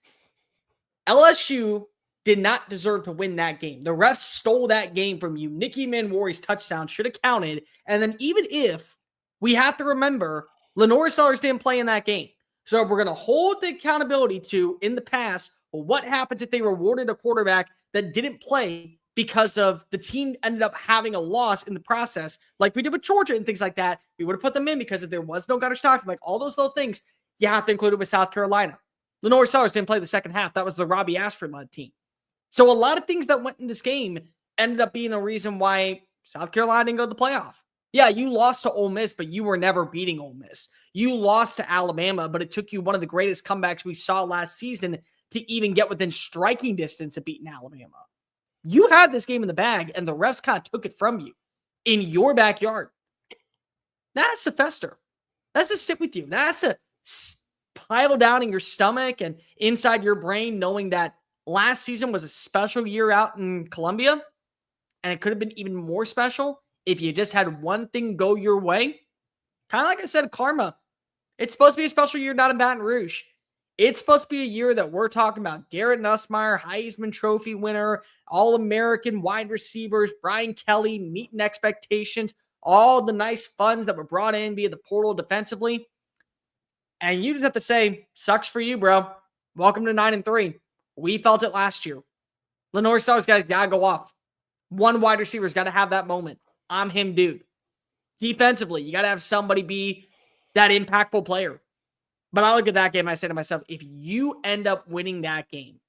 Speaker 2: LSU did not deserve to win that game. The refs stole that game from you. Nicky Manwari's touchdown should have counted. And then even if we have to remember, Lenore Sellers didn't play in that game. So if we're going to hold the accountability to, in the past, well, what happens if they rewarded a quarterback that didn't play because of the team ended up having a loss in the process, like we did with Georgia and things like that? We would have put them in because if there was no Gunnar Stockton, like all those little things, you have to include it with South Carolina. Lenore Sellers didn't play the second half. That was the Robbie Ashford-led team. So a lot of things that went in this game ended up being a reason why South Carolina didn't go to the playoff. Yeah, you lost to Ole Miss, but you were never beating Ole Miss. You lost to Alabama, but it took you one of the greatest comebacks we saw last season to even get within striking distance of beating Alabama. You had this game in the bag, and the refs kind of took it from you in your backyard. That's to fester. That's to sit with you. That's to pile down in your stomach and inside your brain, knowing that last season was a special year out in Columbia, and it could have been even more special if you just had one thing go your way. Kind of like I said, karma. It's supposed to be a special year, not in Baton Rouge. It's supposed to be a year that we're talking about Garrett Nussmeier, Heisman Trophy winner, All-American wide receivers, Brian Kelly, meeting expectations, all the nice funds that were brought in via the portal defensively. And you just have to say, sucks for you, bro. Welcome to 9-3. We felt it last year. Lenore Sellers got to go off. One wide receiver's got to have that moment. I'm him, dude. Defensively, you got to have somebody be that impactful player. But I look at that game, I say to myself, if you end up winning that game,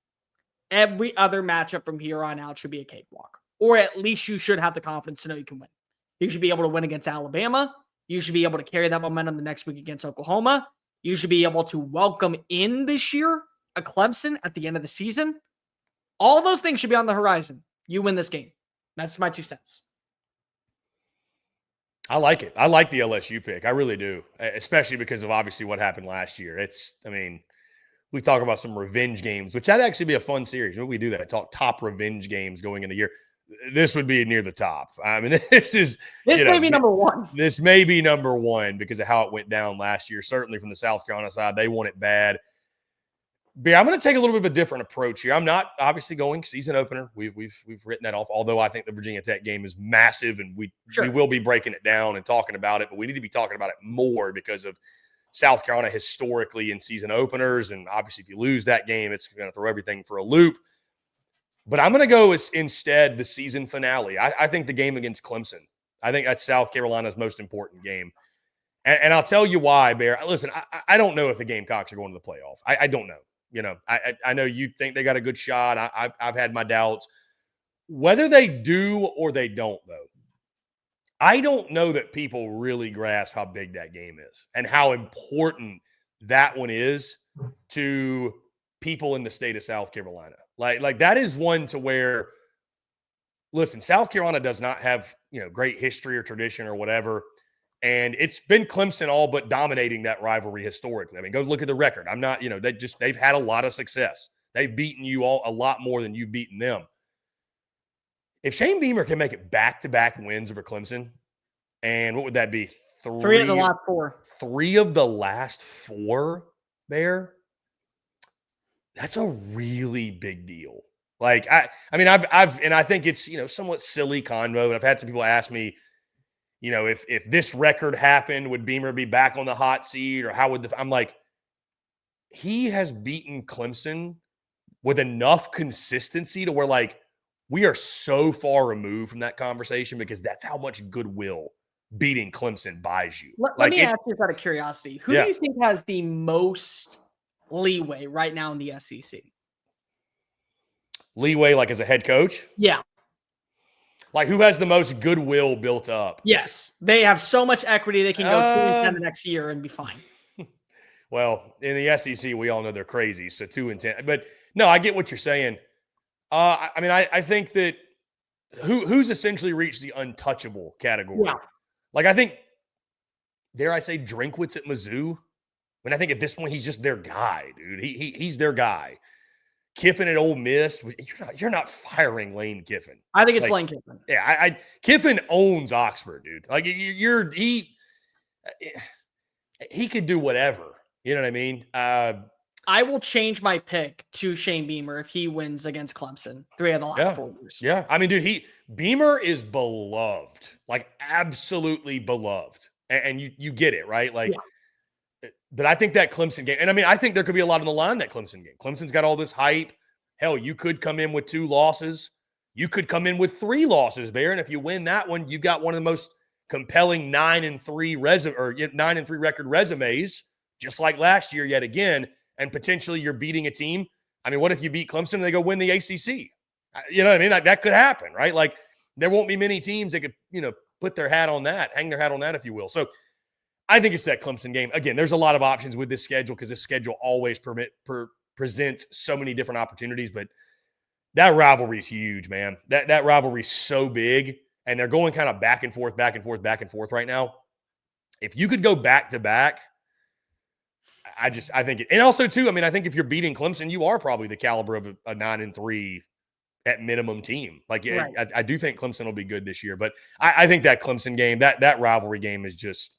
Speaker 2: every other matchup from here on out should be a cakewalk. Or at least you should have the confidence to know you can win. You should be able to win against Alabama. You should be able to carry that momentum the next week against Oklahoma. You should be able to welcome in this year a Clemson at the end of the season. All those things should be on the horizon. You win this game. That's my 2 cents.
Speaker 1: I like it. I like the LSU pick. I really do, especially because of obviously what happened last year. We talk about some revenge games, which that'd actually be a fun series. When we do that, talk top revenge games going into the year. This would be near the top. I mean, this
Speaker 2: may be number one.
Speaker 1: This may be number one because of how it went down last year. Certainly from the South Carolina side, they want it bad. But I'm going to take a little bit of a different approach here. I'm not obviously going season opener. We've written that off, although I think the Virginia Tech game is massive, and we will be breaking it down and talking about it, but we need to be talking about it more because of South Carolina historically in season openers, and obviously if you lose that game, it's going to throw everything for a loop. But I'm going to go instead the season finale. I think the game against Clemson. I think that's South Carolina's most important game. And I'll tell you why, Bear. Listen, I don't know if the Gamecocks are going to the playoff. I don't know. I know you think they got a good shot. I've had my doubts. Whether they do or they don't, though, I don't know that people really grasp how big that game is and how important that one is to people in the state of South Carolina. Like that is one to where, listen, South Carolina does not have, great history or tradition or whatever. And it's been Clemson all but dominating that rivalry historically. I mean, go look at the record. I'm not, they've had a lot of success. They've beaten you all a lot more than you've beaten them. If Shane Beamer can make it back-to-back wins over Clemson, and what would that be,
Speaker 2: Three of the last four.
Speaker 1: 3 of the last 4 there. That's a really big deal. Like, I mean, and I think it's, somewhat silly convo. And I've had some people ask me, if this record happened, would Beamer be back on the hot seat, or how would I'm like, he has beaten Clemson with enough consistency to where, like, we are so far removed from that conversation, because that's how much goodwill beating Clemson buys you.
Speaker 2: Let me ask you out of curiosity. Who do you think has the most leeway right now in the SEC?
Speaker 1: Leeway, like, as a head coach?
Speaker 2: Yeah.
Speaker 1: Like, who has the most goodwill built up?
Speaker 2: Yes. They have so much equity, they can go 2-10 the next year and be fine.
Speaker 1: Well, in the SEC, we all know they're crazy, so 2-10. But, no, I get what you're saying. I think that who's essentially reached the untouchable category.
Speaker 2: Yeah.
Speaker 1: Like, I think, dare I say, Drinkwitz at Mizzou. I mean, I think at this point, he's just their guy, dude. He's their guy. Kiffin at Ole Miss. You're not firing Lane Kiffin.
Speaker 2: I think it's Lane Kiffin.
Speaker 1: Yeah, Kiffin owns Oxford, dude. Like, he could do whatever. You know what I mean?
Speaker 2: I will change my pick to Shane Beamer if he wins against Clemson 3 of the last 4 years.
Speaker 1: Yeah. I mean, dude, Beamer is beloved, like, absolutely beloved. And you get it, right? Like, but I think that Clemson game, and I mean, I think there could be a lot on the line that Clemson game. Clemson's got all this hype. Hell, you could come in with 2 losses. You could come in with 3 losses, Bear. And if you win that one, you've got one of the most compelling 9-3 record resumes, just like last year yet again. And potentially you're beating a team. I mean, what if you beat Clemson and they go win the ACC? You know what I mean? That could happen, right? Like, there won't be many teams that could, put their hat on that, hang their hat on that, if you will. So I think it's that Clemson game. Again, there's a lot of options with this schedule, because this schedule always presents so many different opportunities. But that rivalry is huge, man. That rivalry is so big, and they're going kind of back and forth right now. If you could go back to back, I think it, and also too, I mean, I think if you're beating Clemson, you are probably the caliber of a 9-3 at minimum team. Like, right. I do think Clemson will be good this year, but I think that Clemson game, that rivalry game is just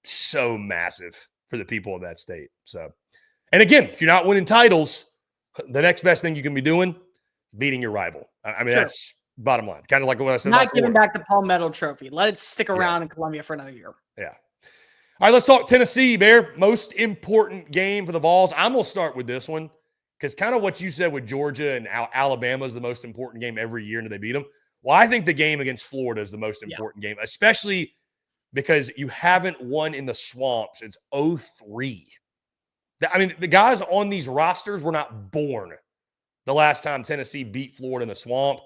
Speaker 1: so massive for the people of that state. So, and again, if you're not winning titles, the next best thing you can be doing is beating your rival. I mean, that's bottom line. Kind of like what I said.
Speaker 2: Not giving back the Palmetto Trophy. Let it stick around in Columbia for another year.
Speaker 1: Yeah. All right, let's talk Tennessee, Bear. Most important game for the Vols. I'm going to start with this one, because kind of what you said with Georgia and Alabama is the most important game every year until they beat them. Well, I think the game against Florida is the most important game, especially because you haven't won in the swamp since 2003. I mean, the guys on these rosters were not born the last time Tennessee beat Florida in the swamp.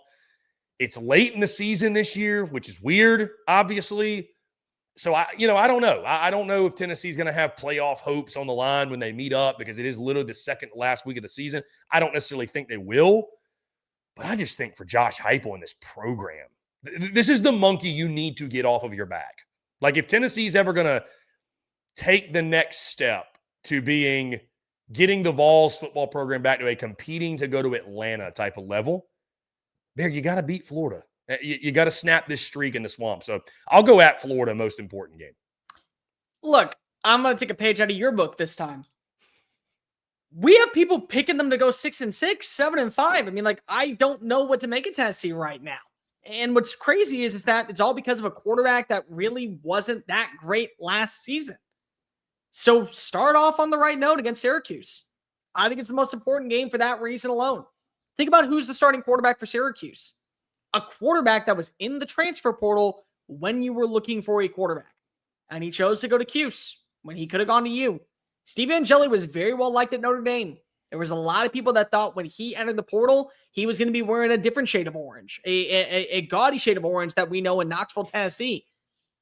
Speaker 1: It's late in the season this year, which is weird, obviously. So, I don't know. I don't know if Tennessee's going to have playoff hopes on the line when they meet up, because it is literally the second to last week of the season. I don't necessarily think they will, but I just think for Josh Heupel in this program, this is the monkey you need to get off of your back. Like, if Tennessee's ever going to take the next step to getting the Vols football program back to a competing to go to Atlanta type of level, there, you got to beat Florida. You got to snap this streak in the swamp. So I'll go at Florida, most important game.
Speaker 2: Look, I'm going to take a page out of your book this time. We have people picking them to go 6-6, 7-5. I mean, like, I don't know what to make of Tennessee right now. And what's crazy is that it's all because of a quarterback that really wasn't that great last season. So start off on the right note against Syracuse. I think it's the most important game for that reason alone. Think about who's the starting quarterback for Syracuse. A quarterback that was in the transfer portal when you were looking for a quarterback. And he chose to go to Cuse when he could have gone to you. Steve Angeli was very well liked at Notre Dame. There was a lot of people that thought when he entered the portal, he was going to be wearing a different shade of orange, a gaudy shade of orange that we know in Knoxville, Tennessee.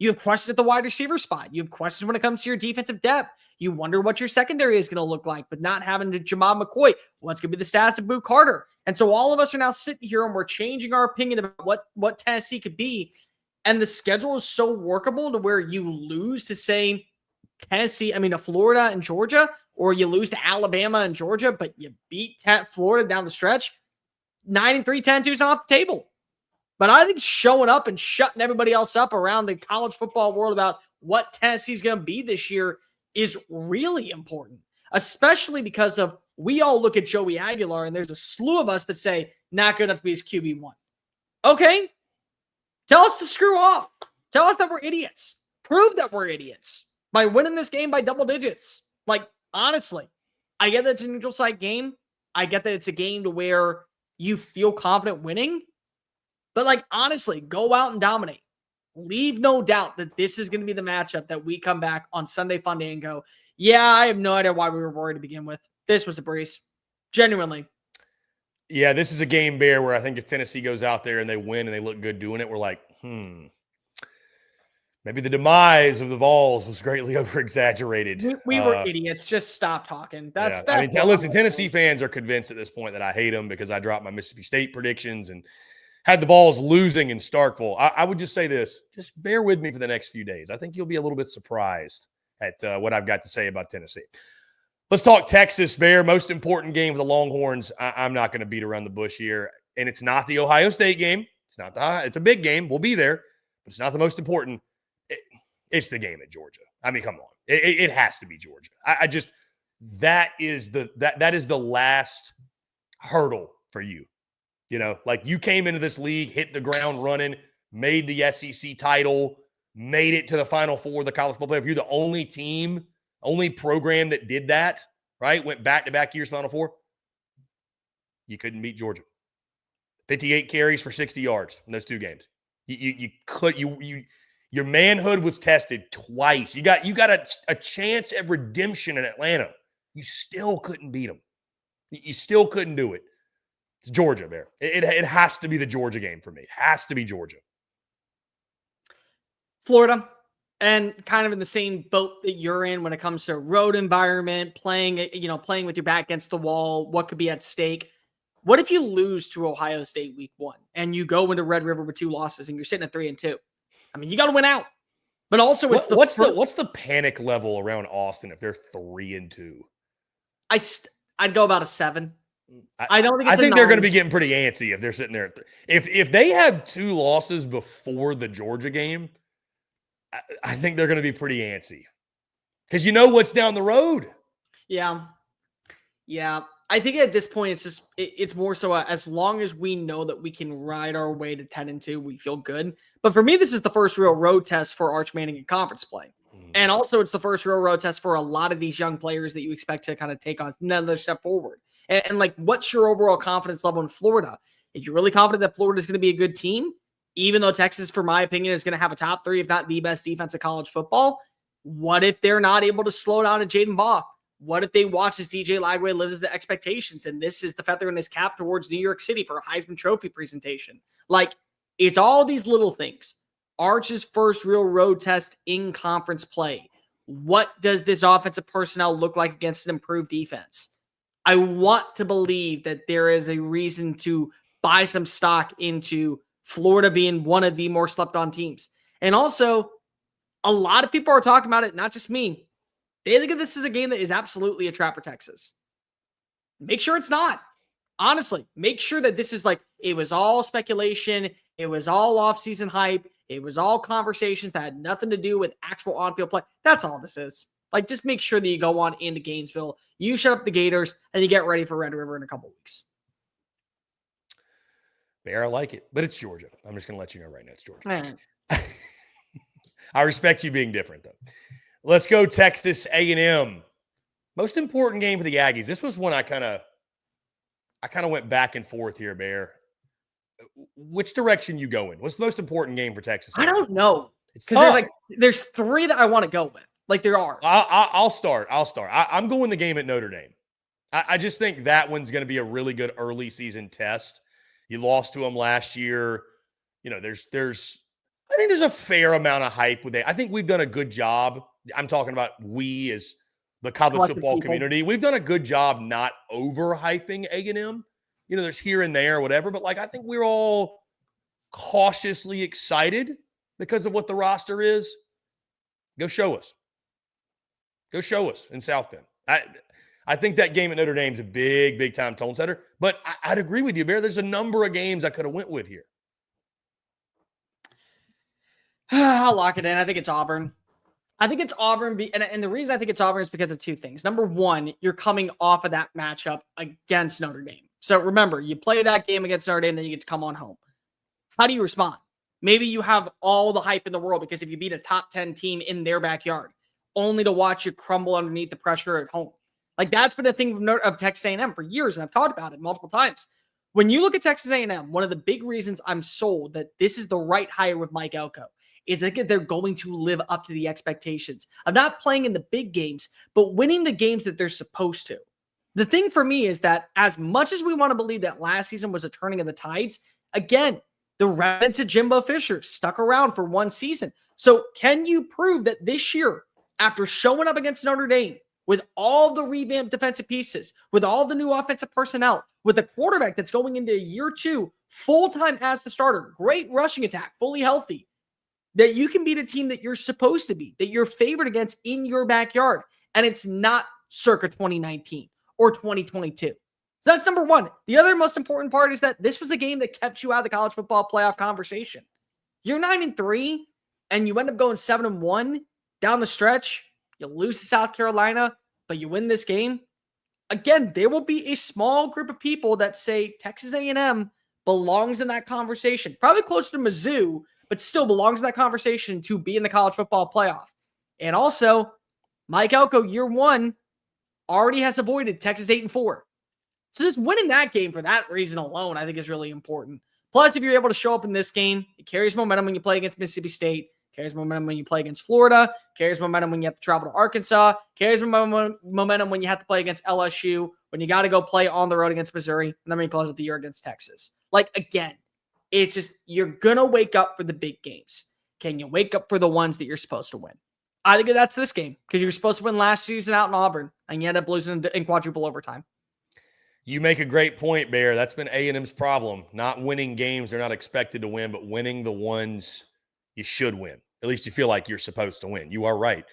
Speaker 2: You have questions at the wide receiver spot. You have questions when it comes to your defensive depth. You wonder what your secondary is going to look like, but not having to Jamal McCoy. What's going to be the status of Boo Carter? And so all of us are now sitting here and we're changing our opinion about what Tennessee could be. And the schedule is so workable to where you lose to, say, Florida and Georgia, or you lose to Alabama and Georgia, but you beat Florida down the stretch. 9-3, 10-2 is not off the table. But I think showing up and shutting everybody else up around the college football world about what Tennessee's going to be this year is really important, especially because of we all look at Joey Aguilar and there's a slew of us that say not good enough to be his QB1. Okay, tell us to screw off. Tell us that we're idiots. Prove that we're idiots by winning this game by double digits. Like, honestly, I get that it's a neutral site game. I get that it's a game to where you feel confident winning. But, like, honestly, go out and dominate. Leave no doubt that this is going to be the matchup that we come back on Sunday Funday and go, yeah, I have no idea why we were worried to begin with. This was a breeze. Genuinely.
Speaker 1: Yeah, this is a game, Bear, where I think if Tennessee goes out there and they win and they look good doing it, we're like, maybe the demise of the Vols was greatly over-exaggerated.
Speaker 2: We were idiots. Just stop talking. That's.
Speaker 1: Listen, Tennessee fans are convinced at this point that I hate them because I dropped my Mississippi State predictions and had the Vols losing in Starkville. I would just say this. Just bear with me for the next few days. I think you'll be a little bit surprised at what I've got to say about Tennessee. Let's talk Texas, Bear. Most important game for the Longhorns. I'm not going to beat around the bush here. And it's not the Ohio State game. It's a big game. We'll be there. But it's not the most important. It's the game at Georgia. I mean, come on. It has to be Georgia. That is the last hurdle for you. You know, like you came into this league, hit the ground running, made the SEC title, made it to the Final Four of the college football playoff. You're the only team, only program that did that, right? Went back-to-back years Final Four. You couldn't beat Georgia. 58 carries for 60 yards in those two games. Your manhood was tested twice. You got a chance at redemption in Atlanta. You still couldn't beat them. You still couldn't do it. It's Georgia, Bear. It has to be the Georgia game for me. It has to be Georgia.
Speaker 2: Florida, and kind of in the same boat that you're in when it comes to road environment, playing with your back against the wall, what could be at stake. What if you lose to Ohio State week 1 and you go into Red River with 2 losses and you're sitting at 3-2? I mean, you got to win out. But also, what's
Speaker 1: the panic level around Austin if they're 3-2?
Speaker 2: I'd go about a 7. I don't think.
Speaker 1: I think they're going to be getting pretty antsy if they're sitting there. If they have 2 losses before the Georgia game, I think they're going to be pretty antsy because you know what's down the road.
Speaker 2: Yeah. I think at this point, it's more so as long as we know that we can ride our way to 10-2, we feel good. But for me, this is the first real road test for Arch Manning in conference play. And also it's the first real road test for a lot of these young players that you expect to kind of take on another step forward. And like, what's your overall confidence level in Florida? If you're really confident that Florida is going to be a good team, even though Texas, for my opinion, is going to have a top 3, if not the best defense of college football, what if they're not able to slow down a Jaden Baugh? What if they watch as DJ Lagway lives to expectations and this is the feather in his cap towards New York City for a Heisman Trophy presentation? Like, it's all these little things. Arch's first real road test in conference play. What does this offensive personnel look like against an improved defense? I want to believe that there is a reason to buy some stock into Florida being one of the more slept-on teams. And also, a lot of people are talking about it, not just me. They think of this as a game that is absolutely a trap for Texas. Make sure it's not. Honestly, make sure that this is like, it was all speculation. It was all off-season hype. It was all conversations that had nothing to do with actual on-field play. That's all this is. Like, just make sure that you go on into Gainesville, you shut up the Gators, and you get ready for Red River in a couple weeks.
Speaker 1: Bear, I like it, but it's Georgia. I'm just going to let you know right now it's Georgia.
Speaker 2: Man.
Speaker 1: I respect you being different, though. Let's go Texas A&M. Most important game for the Aggies. This was one I kind of went back and forth here, Bear. Which direction you go in? What's the most important game for Texas?
Speaker 2: I don't know. It's because there's 3 that I want to go with. Like there are.
Speaker 1: I'll start. I'm going the game at Notre Dame. I just think that one's going to be a really good early season test. You lost to them last year. You know, I think there's a fair amount of hype with it. I think we've done a good job. I'm talking about we as the college football community. We've done a good job not overhyping A&M. You know, there's here and there or whatever, but like I think we're all cautiously excited because of what the roster is. Go show us. Go show us in South Bend. I think that game at Notre Dame is a big, big time tone setter. But I'd agree with you, Bear. There's a number of games I could have went with here.
Speaker 2: I'll lock it in. I think it's Auburn. I think it's Auburn, and the reason I think it's Auburn is because of two things. Number one, you're coming off of that matchup against Notre Dame. So remember, you play that game against Notre Dame, then you get to come on home. How do you respond? Maybe you have all the hype in the world because if you beat a top 10 team in their backyard, only to watch you crumble underneath the pressure at home. Like that's been a thing of Texas A&M for years, and I've talked about it multiple times. When you look at Texas A&M, one of the big reasons I'm sold that this is the right hire with Mike Elko is that they're going to live up to the expectations of not playing in the big games, but winning the games that they're supposed to. The thing for me is that as much as we want to believe that last season was a turning of the tides, again, the remnants of Jimbo Fisher stuck around for one season. So can you prove that this year, after showing up against Notre Dame, with all the revamped defensive pieces, with all the new offensive personnel, with a quarterback that's going into year 2, full-time as the starter, great rushing attack, fully healthy, that you can beat a team that you're supposed to be, that you're favored against in your backyard, and it's not circa 2019 or 2022. So that's number one. The other most important part is that this was a game that kept you out of the college football playoff conversation. You're 9-3, and you end up going 7-1 down the stretch. You lose to South Carolina, but you win this game. Again, there will be a small group of people that say Texas A&M belongs in that conversation. Probably closer to Mizzou, but still belongs in that conversation to be in the college football playoff. And also, Mike Elko, year 1, already has avoided Texas 8-4. So just winning that game for that reason alone, I think is really important. Plus, if you're able to show up in this game, it carries momentum when you play against Mississippi State, carries momentum when you play against Florida, carries momentum when you have to travel to Arkansas, carries momentum when you have to play against LSU, when you got to go play on the road against Missouri, and then when you close out the year against Texas. Like, again, it's just, you're going to wake up for the big games. Can you wake up for the ones that you're supposed to win? I think that's this game because you were supposed to win last season out in Auburn, and you end up losing in quadruple overtime.
Speaker 1: You make a great point, Bear. That's been A&M's problem. Not winning games they're not expected to win, but winning the ones you should win. At least you feel like you're supposed to win. You are right.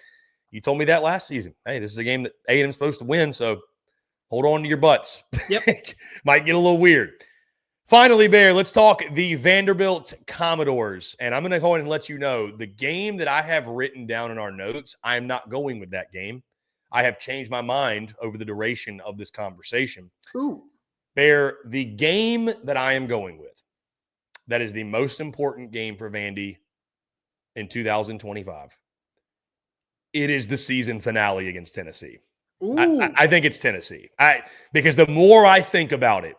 Speaker 1: You told me that last season. Hey, this is a game that A&M's supposed to win, so hold on to your butts.
Speaker 2: Yep.
Speaker 1: Might get a little weird. Finally, Bear, let's talk the Vanderbilt Commodores. And I'm going to go ahead and let you know the game that I have written down in our notes, I am not going with that game. I have changed my mind over the duration of this conversation.
Speaker 2: Ooh.
Speaker 1: Bear, the game that I am going with, that is the most important game for Vandy in 2025, it is the season finale against Tennessee. I think it's Tennessee. Because the more I think about it,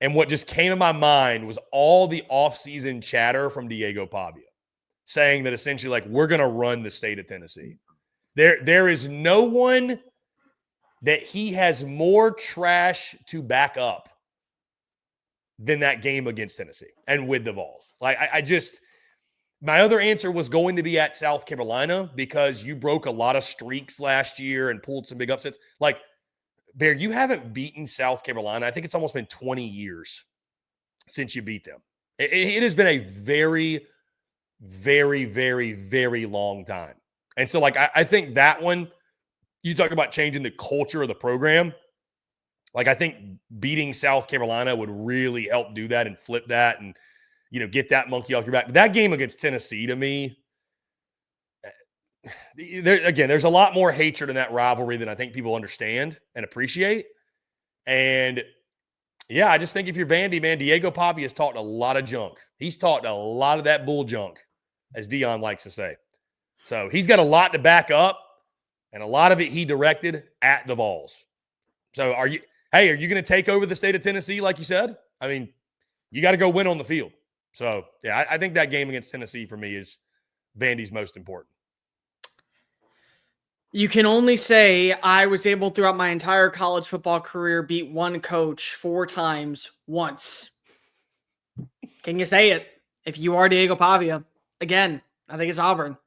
Speaker 1: and what just came in my mind was all the offseason chatter from Diego Pavia saying that essentially, like, we're going to run the state of Tennessee. There is no one that he has more trash to back up than that game against Tennessee and with the Vols. Like, my other answer was going to be at South Carolina because you broke a lot of streaks last year and pulled some big upsets. Like, Bear, you haven't beaten South Carolina. I think it's almost been 20 years since you beat them. It has been a very, very, very, very long time. And so, like, I think that one, you talk about changing the culture of the program. Like, I think beating South Carolina would really help do that and flip that and, you know, get that monkey off your back. But that game against Tennessee, to me, there's a lot more hatred in that rivalry than I think people understand and appreciate. And, yeah, I just think if you're Vandy, man, Diego Pavia has talked a lot of junk. He's talked a lot of that bull junk, as Dion likes to say. So he's got a lot to back up, and a lot of it he directed at the Vols. So are you going to take over the state of Tennessee like you said? I mean, you got to go win on the field. So, yeah, I think that game against Tennessee for me is Vandy's most important.
Speaker 2: You can only say I was able throughout my entire college football career beat one coach 4 times once. Can you say it? If you are Diego Pavia, again, I think it's Auburn.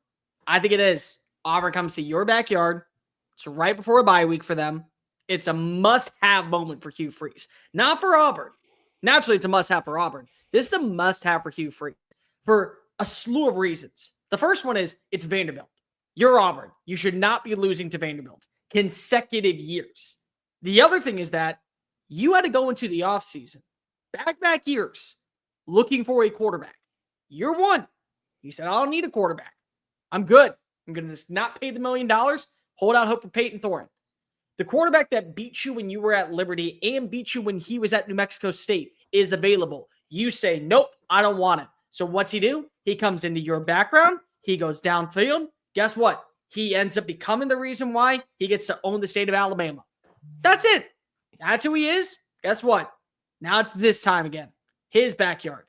Speaker 2: I think it is. Auburn comes to your backyard. It's right before a bye week for them. It's a must-have moment for Hugh Freeze. Not for Auburn. Naturally, it's a must-have for Auburn. This is a must-have for Hugh Freeze for a slew of reasons. The first one is it's Vanderbilt. You're Auburn. You should not be losing to Vanderbilt consecutive years. The other thing is that you had to go into the offseason, back years, looking for a quarterback. Year 1, you said, I don't need a quarterback. I'm good. I'm going to just not pay the $1 million, hold out hope for Peyton Thorne. The quarterback that beat you when you were at Liberty and beat you when he was at New Mexico State is available. You say, nope, I don't want him. So what's he do? He comes into your background. He goes downfield. Guess what? He ends up becoming the reason why he gets to own the state of Alabama. That's it. That's who he is. Guess what? Now it's this time again. His backyard.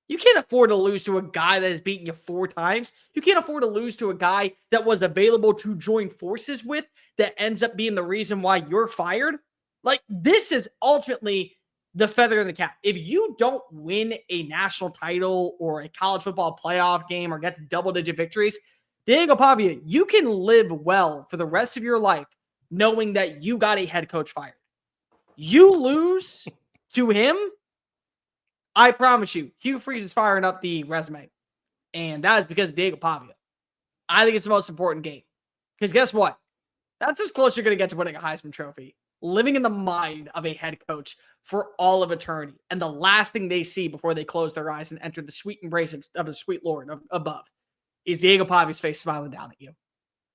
Speaker 2: You can't afford to lose to a guy that has beaten you 4 times. You can't afford to lose to a guy that was available to join forces with that ends up being the reason why you're fired. Like, this is ultimately the feather in the cap. If you don't win a national title or a college football playoff game or get to double-digit victories, Diego Pavia, you can live well for the rest of your life knowing that you got a head coach fired. You lose to him, I promise you, Hugh Freeze is firing up the resume. And that is because of Diego Pavia. I think it's the most important game. Because guess what? That's as close you're going to get to winning a Heisman Trophy. Living in the mind of a head coach for all of eternity. And the last thing they see before they close their eyes and enter the sweet embrace of the sweet Lord above is Diego Pavia's face smiling down at you.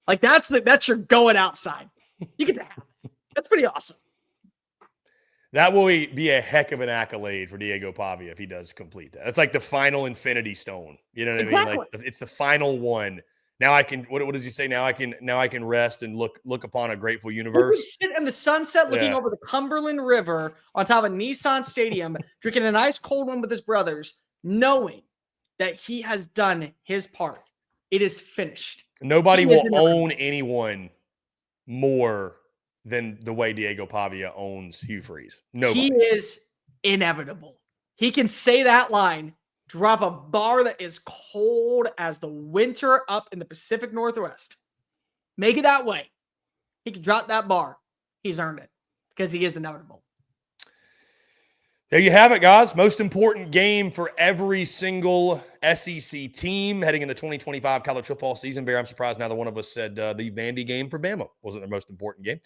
Speaker 2: Like, that's your going outside. You get to have it. That's pretty awesome.
Speaker 1: That will be a heck of an accolade for Diego Pavia if he does complete that. It's like the final infinity stone. You know what I mean? Like, it's the final one. Now I can. What does he say? Now I can rest and look upon a grateful universe.
Speaker 2: You sit in the sunset, looking over the Cumberland River on top of Nissan Stadium, drinking a nice cold one with his brothers, knowing that he has done his part. It is finished.
Speaker 1: Nobody will own anyone more than the way Diego Pavia owns Hugh Freeze. Nobody.
Speaker 2: He is inevitable. He can say that line, drop a bar that is cold as the winter up in the Pacific Northwest. Make it that way. He can drop that bar. He's earned it because he is inevitable.
Speaker 1: There you have it, guys. Most important game for every single SEC team heading into the 2025 college football season. Bear, I'm surprised neither one of us said the Vandy game for Bama wasn't their most important game.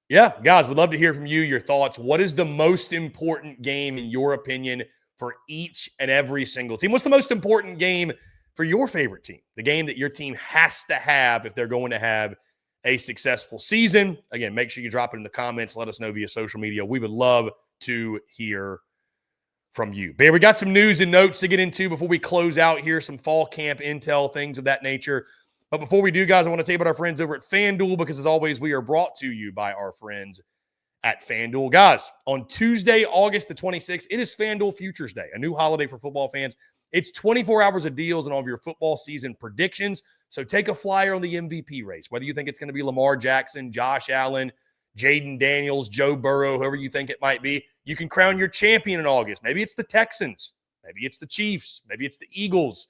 Speaker 1: Yeah, guys, would love to hear from you, your thoughts. What is the most important game, in your opinion, for each and every single team? What's the most important game for your favorite team? The game that your team has to have if they're going to have a successful season. Again, make sure you drop it in the comments. Let us know via social media. We would love to hear from you. Bear, we got some news and notes to get into before we close out here, some fall camp intel, things of that nature. But before we do, guys, I want to tell you about our friends over at FanDuel, because as always, we are brought to you by our friends at FanDuel. Guys, on Tuesday, August the 26th, it is FanDuel Futures Day, a new holiday for football fans. It's 24 hours of deals on all of your football season predictions. So take a flyer on the MVP race, whether you think it's going to be Lamar Jackson, Josh Allen, Jaden Daniels, Joe Burrow, whoever you think it might be. You can crown your champion in August. Maybe it's the Texans. Maybe it's the Chiefs. Maybe it's the Eagles.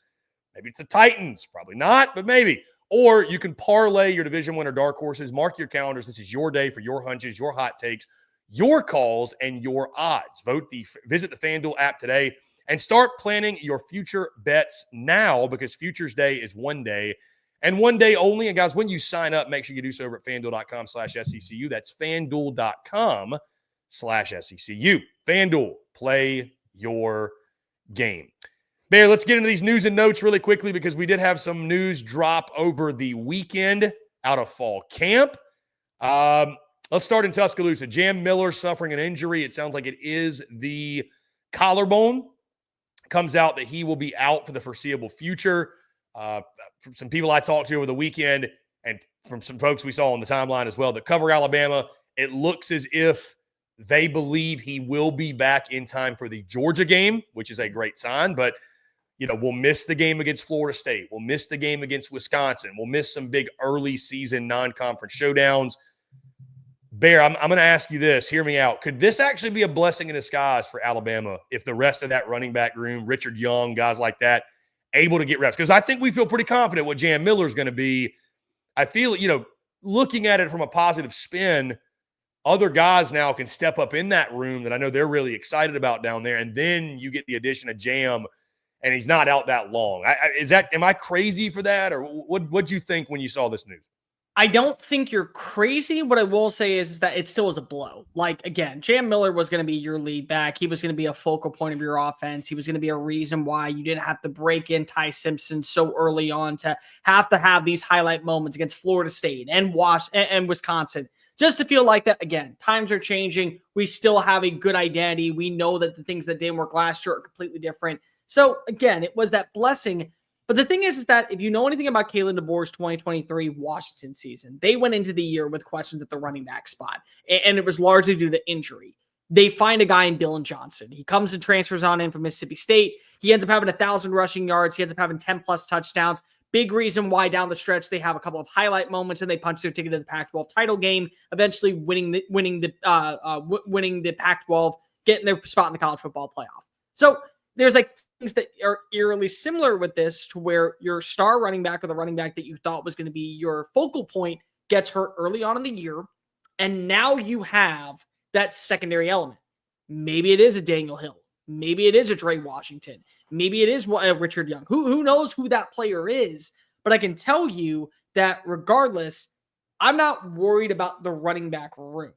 Speaker 1: Maybe it's the Titans. Probably not, but maybe. Or you can parlay your division winner dark horses. Mark your calendars. This is your day for your hunches, your hot takes, your calls, and your odds. Visit the FanDuel app today and start planning your future bets now, because Futures Day is one day and one day only. And guys, when you sign up, make sure you do so over at FanDuel.com/SECU. That's FanDuel.com/SECU. FanDuel, play your game. Bear, let's get into these news and notes really quickly, because we did have some news drop over the weekend out of fall camp. Let's start in Tuscaloosa. Jam Miller suffering an injury. It sounds like it is the collarbone. Comes out that he will be out for the foreseeable future. From some people I talked to over the weekend, and from some folks we saw on the timeline as well that cover Alabama, it looks as if they believe he will be back in time for the Georgia game, which is a great sign. But, you know, we'll miss the game against Florida State. We'll miss the game against Wisconsin. We'll miss some big early season non-conference showdowns. Bear, I'm going to ask you this. Hear me out. Could this actually be a blessing in disguise for Alabama if the rest of that running back room, Richard Young, guys like that, able to get reps? Because I think we feel pretty confident what Jam Miller is going to be. I feel, you know, looking at it from a positive spin, other guys now can step up in that room that I know they're really excited about down there. And then you get the addition of Jam, and he's not out that long. Am I crazy for that? Or what'd you think when you saw this news?
Speaker 2: I don't think you're crazy. What I will say is that it still is a blow. Like, again, Jam Miller was going to be your lead back. He was going to be a focal point of your offense. He was going to be a reason why you didn't have to break in Ty Simpson so early on to have these highlight moments against Florida State and Wisconsin. Just to feel like that, again, times are changing. We still have a good identity. We know that the things that didn't work last year are completely different. So, again, it was that blessing. But the thing is that if you know anything about Kalen DeBoer's 2023 Washington season, they went into the year with questions at the running back spot, and it was largely due to injury. They find a guy in Dillon Johnson. He comes and transfers on in from Mississippi State. He ends up having 1,000 rushing yards. He ends up having 10-plus touchdowns. Big reason why down the stretch they have a couple of highlight moments and they punch their ticket to the Pac-12 title game, eventually winning the Pac-12, getting their spot in the college football playoff. So there's like things that are eerily similar with this, to where your star running back or the running back that you thought was going to be your focal point gets hurt early on in the year. And now you have that secondary element. Maybe it is a Daniel Hill. Maybe it is a Dre Washington. Maybe it is Richard Young. Who knows who that player is? But I can tell you that regardless, I'm not worried about the running back room.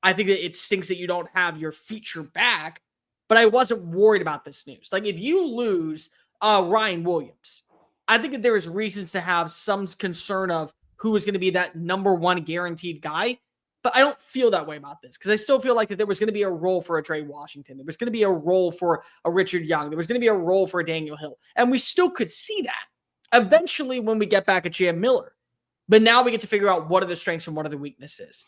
Speaker 2: I think that it stinks that you don't have your feature back, but I wasn't worried about this news. Like, if you lose Ryan Williams, I think that there is reasons to have some concern of who is going to be that number one guaranteed guy. But I don't feel that way about this, because I still feel like that there was going to be a role for a Dre Washington. There was going to be a role for a Richard Young. There was going to be a role for a Daniel Hill. And we still could see that eventually when we get back at Jam Miller. But now we get to figure out what are the strengths and what are the weaknesses.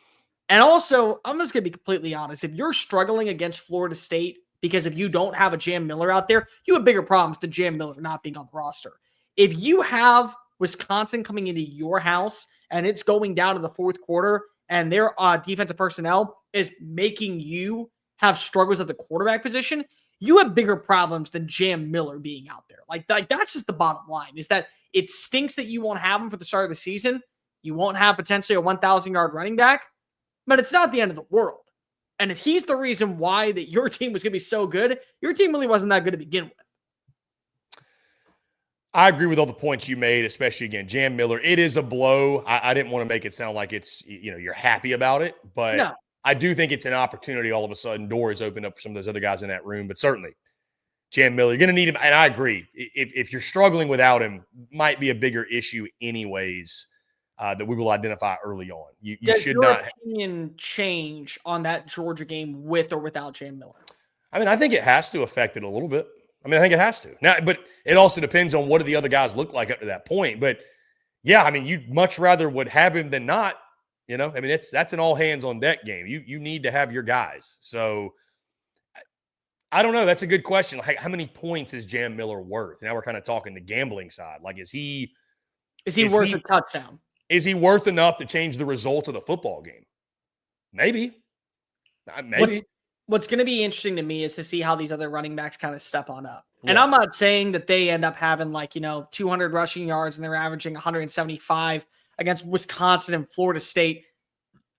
Speaker 2: And also, I'm just going to be completely honest. If you're struggling against Florida State because if you don't have a Jam Miller out there, you have bigger problems than Jam Miller not being on the roster. If you have Wisconsin coming into your house and it's going down to the fourth quarter and their defensive personnel is making you have struggles at the quarterback position, you have bigger problems than Jam Miller being out there. Like that's just the bottom line, is that it stinks that you won't have him for the start of the season. You won't have potentially a 1,000-yard running back, but it's not the end of the world. And if he's the reason why that your team was going to be so good, your team really wasn't that good to begin with.
Speaker 1: I agree with all the points you made, especially, again, Jam Miller. It is a blow. I didn't want to make it sound like it's, you're happy about it, but no. I do think it's an opportunity. All of a sudden, doors open up for some of those other guys in that room. But certainly, Jam Miller, you're going to need him. And I agree. If you're struggling without him, might be a bigger issue anyways, that we will identify early on. You should not. Does your
Speaker 2: opinion change on that Georgia game with or without Jam Miller?
Speaker 1: I mean, I think it has to affect it a little bit. I think it has to. Now, but it also depends on what do the other guys look like up to that point. But, yeah, you'd much rather would have him than not. That's an all-hands-on-deck game. You need to have your guys. So, I don't know. That's a good question. Like, how many points is Jam Miller worth? Now we're kind of talking the gambling side. Like, is he
Speaker 2: worth a touchdown?
Speaker 1: Is he worth enough to change the result of the football game? Maybe.
Speaker 2: What's going to be interesting to me is to see how these other running backs kind of step on up. Yeah. And I'm not saying that they end up having 200 rushing yards and they're averaging 175 against Wisconsin and Florida State.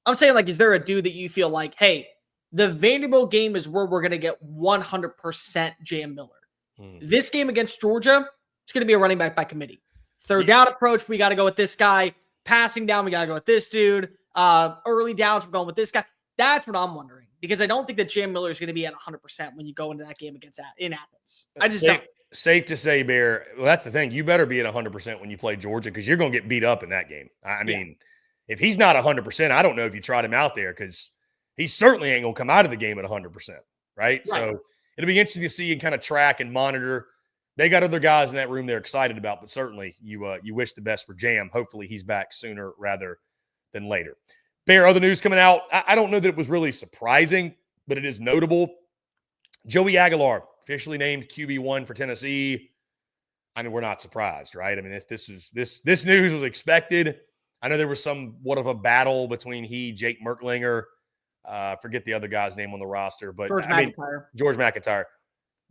Speaker 2: I'm saying, is there a dude that you feel like, hey, the Vanderbilt game is where we're going to get 100% Jam Miller. This game against Georgia, it's going to be a running back by committee. Third down approach, we got to go with this guy. Passing down, we got to go with this dude. Early downs, we're going with this guy. That's what I'm wondering, because I don't think that Jam Miller is going to be at 100% when you go into that game in Athens. I just don't.
Speaker 1: Safe to say, Bear, well, that's the thing. You better be at 100% when you play Georgia, because you're going to get beat up in that game. If he's not 100%, I don't know if you tried him out there, because he certainly ain't going to come out of the game at 100%, right? So it'll be interesting to see and kind of track and monitor. They got other guys in that room they're excited about, but certainly you wish the best for Jam. Hopefully he's back sooner rather than later. Bear, other news coming out. I don't know that it was really surprising, but it is notable. Joey Aguilar, officially named QB1 for Tennessee. We're not surprised, right? This news was expected. I know there was somewhat of a battle between Jake Merklinger. Forget the other guy's name on the roster, but George McIntyre.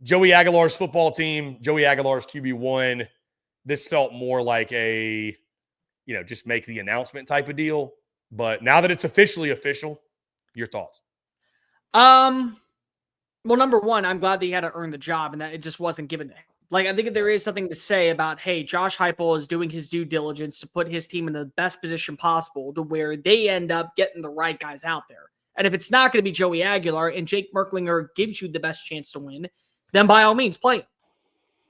Speaker 1: Joey Aguilar's football team, Joey Aguilar's QB1. This felt more like a, just make the announcement type of deal. But now that it's officially official, your thoughts?
Speaker 2: Well, number one, I'm glad that he had to earn the job and that it just wasn't given to him. Like, I think there is something to say about, hey, Josh Heupel is doing his due diligence to put his team in the best position possible to where they end up getting the right guys out there. And if it's not going to be Joey Aguilar and Jake Merklinger gives you the best chance to win, then by all means, play him.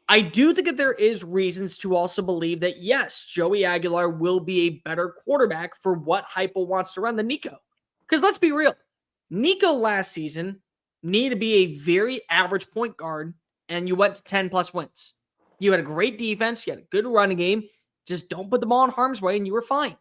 Speaker 2: I do think that there is reasons to also believe that, yes, Joey Aguilar will be a better quarterback for what Heupel wants to run than Nico. Because let's be real. Nico last season needed to be a very average point guard, and you went to 10-plus wins. You had a great defense. You had a good running game. Just don't put the ball in harm's way, and you were fine.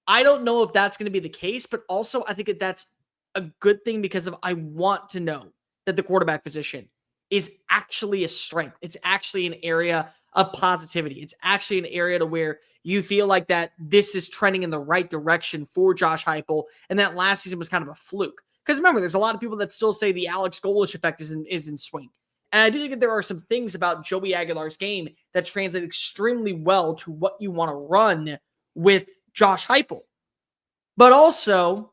Speaker 2: I don't know if that's going to be the case, but also I think that that's a good thing because I want to know that the quarterback position is actually a strength. It's actually an area of positivity. It's actually an area to where you feel like that this is trending in the right direction for Josh Heupel, and that last season was kind of a fluke. Because remember, there's a lot of people that still say the Alex Golesh effect is in swing. And I do think that there are some things about Joey Aguilar's game that translate extremely well to what you want to run with Josh Heupel. But also,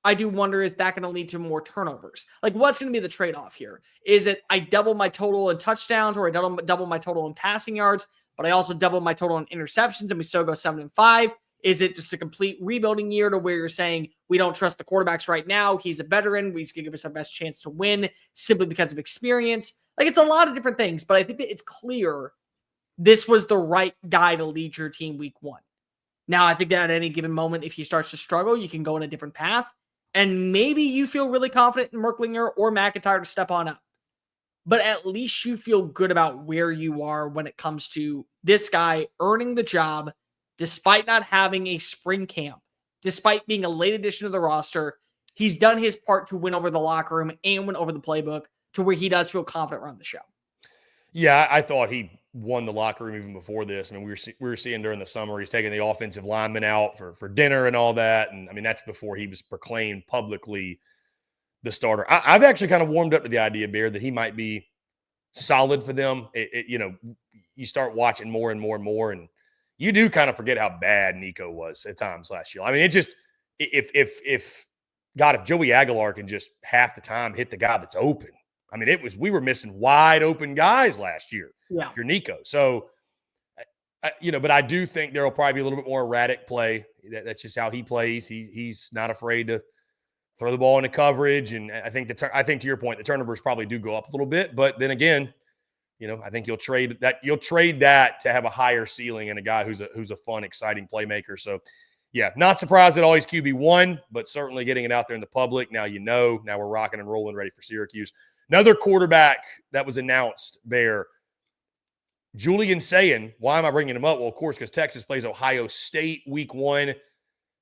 Speaker 2: I do wonder, is that going to lead to more turnovers? Like, what's going to be the trade-off here? Is it I double my total in touchdowns or I double my total in passing yards, but I also double my total in interceptions and we still go 7-5? Is it just a complete rebuilding year to where you're saying we don't trust the quarterbacks right now? He's a veteran. We just give us our best chance to win simply because of experience. Like, it's a lot of different things, but I think that it's clear this was the right guy to lead your team week one. Now, I think that at any given moment, if he starts to struggle, you can go in a different path. And maybe you feel really confident in Merklinger or McIntyre to step on up. But at least you feel good about where you are when it comes to this guy earning the job despite not having a spring camp, despite being a late addition to the roster. He's done his part to win over the locker room and win over the playbook to where he does feel confident running the show.
Speaker 1: Yeah, I thought he won the locker room even before this. I mean, we were seeing during the summer he's taking the offensive linemen out for dinner and all that. And I mean, that's before he was proclaimed publicly the starter. I've actually kind of warmed up to the idea, Bear, that he might be solid for them. You start watching more and more and more, and you do kind of forget how bad Nico was at times last year. I mean, it just if Joey Aguilar can just half the time hit the guy that's open. I mean, we were missing wide open guys last year.
Speaker 2: Yeah.
Speaker 1: If you're Nico. So, but I do think there will probably be a little bit more erratic play. That's just how he plays. He's not afraid to throw the ball into coverage. And I think to your point, the turnovers probably do go up a little bit. But then again, I think you'll trade that to have a higher ceiling and a guy who's a fun, exciting playmaker. So, yeah, not surprised at always QB1, but certainly getting it out there in the public. Now now we're rocking and rolling, ready for Syracuse. Another quarterback that was announced, Bear, Julian Sayin. Why am I bringing him up? Well, of course, because Texas plays Ohio State week 1.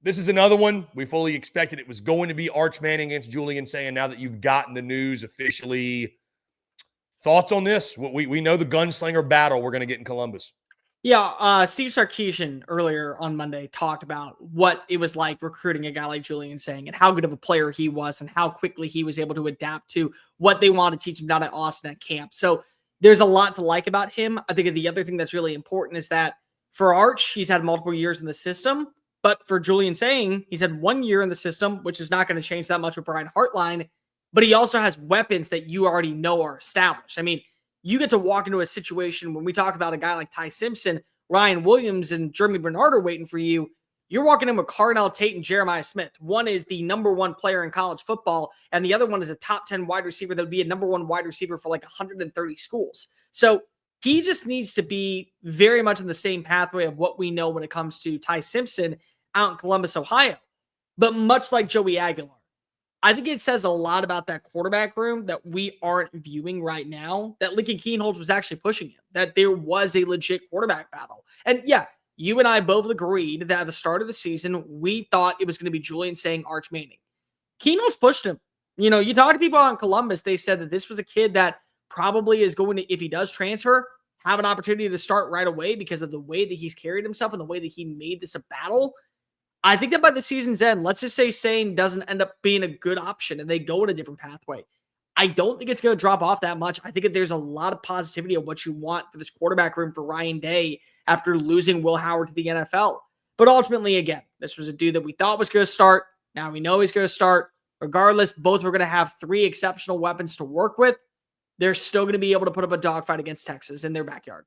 Speaker 1: This is another one. We fully expected it was going to be Arch Manning against Julian Sayin. Now that you've gotten the news officially, thoughts on this? We know the gunslinger battle we're going to get in Columbus.
Speaker 2: Yeah, Steve Sarkisian earlier on Monday talked about what it was like recruiting a guy like Julian Sayin and how good of a player he was and how quickly he was able to adapt to what they wanted to teach him down at Austin at camp. So there's a lot to like about him. I think the other thing that's really important is that for Arch, he's had multiple years in the system, but for Julian Sayin, he's had 1 year in the system, which is not going to change that much with Brian Hartline, but he also has weapons that you already know are established. I mean, you get to walk into a situation when we talk about a guy like Ty Simpson, Ryan Williams, and Jeremy Bernard are waiting for you. You're walking in with Carnell Tate and Jeremiah Smith. One is the number 1 player in college football, and the other one is a top 10 wide receiver that would be a number 1 wide receiver for like 130 schools. So he just needs to be very much in the same pathway of what we know when it comes to Ty Simpson out in Columbus, Ohio. But much like Joey Aguilar, I think it says a lot about that quarterback room that we aren't viewing right now, that Lincoln Kienholz was actually pushing him, that there was a legit quarterback battle. And yeah, you and I both agreed that at the start of the season, we thought it was going to be Julian Sayin, Arch Manning. Kienholz pushed him. You talk to people out in Columbus, they said that this was a kid that probably is going to, if he does transfer, have an opportunity to start right away because of the way that he's carried himself and the way that he made this a battle. I think that by the season's end, let's just say Sayin doesn't end up being a good option and they go in a different pathway. I don't think it's going to drop off that much. I think that there's a lot of positivity of what you want for this quarterback room for Ryan Day after losing Will Howard to the NFL. But ultimately, again, this was a dude that we thought was going to start. Now we know he's going to start. Regardless, both were going to have 3 exceptional weapons to work with. they're still going to be able to put up a dogfight against Texas in their backyard.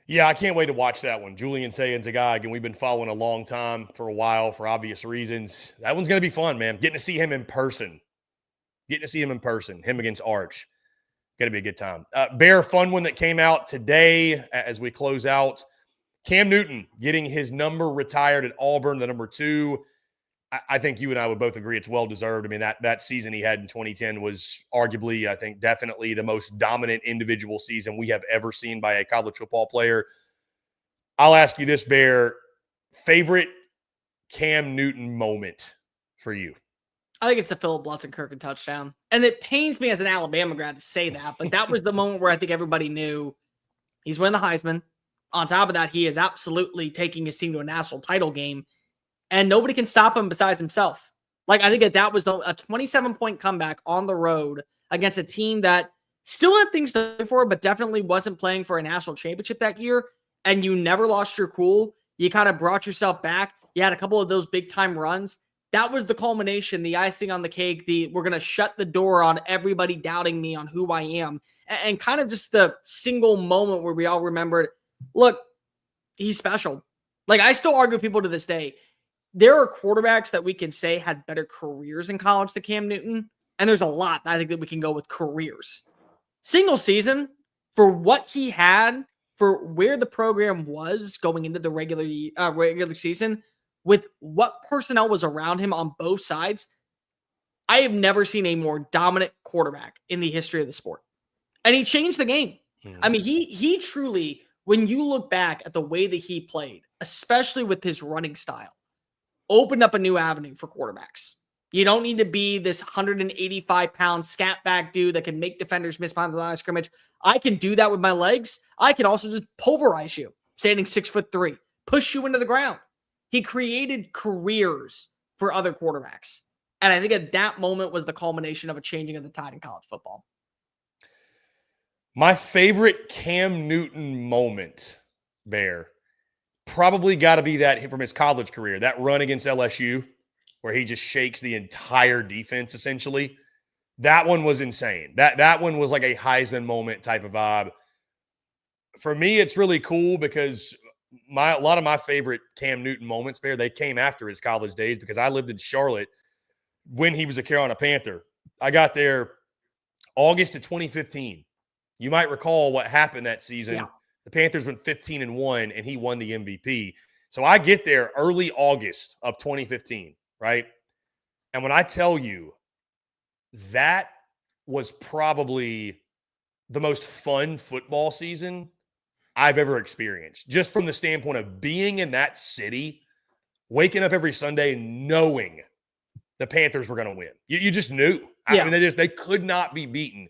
Speaker 1: Yeah, I can't wait to watch that one. Julian Sagan's a guy, again, we've been following a long time for a while for obvious reasons. That one's going to be fun, man. Getting to see him in person. Him against Arch. Going to be a good time. Bear, fun one that came out today as we close out. Cam Newton getting his number retired at Auburn, the number 2. I think you and I would both agree it's well-deserved. I mean, that season he had in 2010 was arguably, I think, definitely the most dominant individual season we have ever seen by a college football player. I'll ask you this, Bear. Favorite Cam Newton moment for you?
Speaker 2: I think it's the Philip Blutzenkirchen touchdown. And it pains me as an Alabama grad to say that, but that was the moment where I think everybody knew he's winning the Heisman. On top of that, he is absolutely taking his team to a national title game. And nobody can stop him besides himself. Like, I think that was a 27-point comeback on the road against a team that still had things to play for, but definitely wasn't playing for a national championship that year. And you never lost your cool. You kind of brought yourself back. You had a couple of those big-time runs. That was the culmination, the icing on the cake, we're going to shut the door on everybody doubting me on who I am. And kind of just the single moment where we all remembered, look, he's special. Like, I still argue with people to this day. There are quarterbacks that we can say had better careers in college than Cam Newton, and there's a lot I think that we can go with careers. Single season, for what he had, for where the program was going into the regular season, with what personnel was around him on both sides, I have never seen a more dominant quarterback in the history of the sport. And he changed the game. I mean, he truly, when you look back at the way that he played, especially with his running style, opened up a new avenue for quarterbacks. You don't need to be this 185-pound scat back dude that can make defenders miss behind the line of scrimmage. I can do that with my legs. I can also just pulverize you, standing 6'3", push you into the ground. He created careers for other quarterbacks. And I think at that moment was the culmination of a changing of the tide in college football.
Speaker 1: My favorite Cam Newton moment, Bear, probably got to be that from his college career, that run against LSU where he just shakes the entire defense essentially. That one was insane. That one was like a Heisman moment type of vibe. For me, it's really cool because a lot of my favorite Cam Newton moments, Bear, they came after his college days because I lived in Charlotte when he was a Carolina Panther. I got there August of 2015. You might recall what happened that season. Yeah. The Panthers went 15-1, and he won the MVP. So I get there early August of 2015, right? And when I tell you that was probably the most fun football season I've ever experienced, just from the standpoint of being in that city, waking up every Sunday knowing the Panthers were going to win. You just knew. Yeah. I mean, they could not be beaten.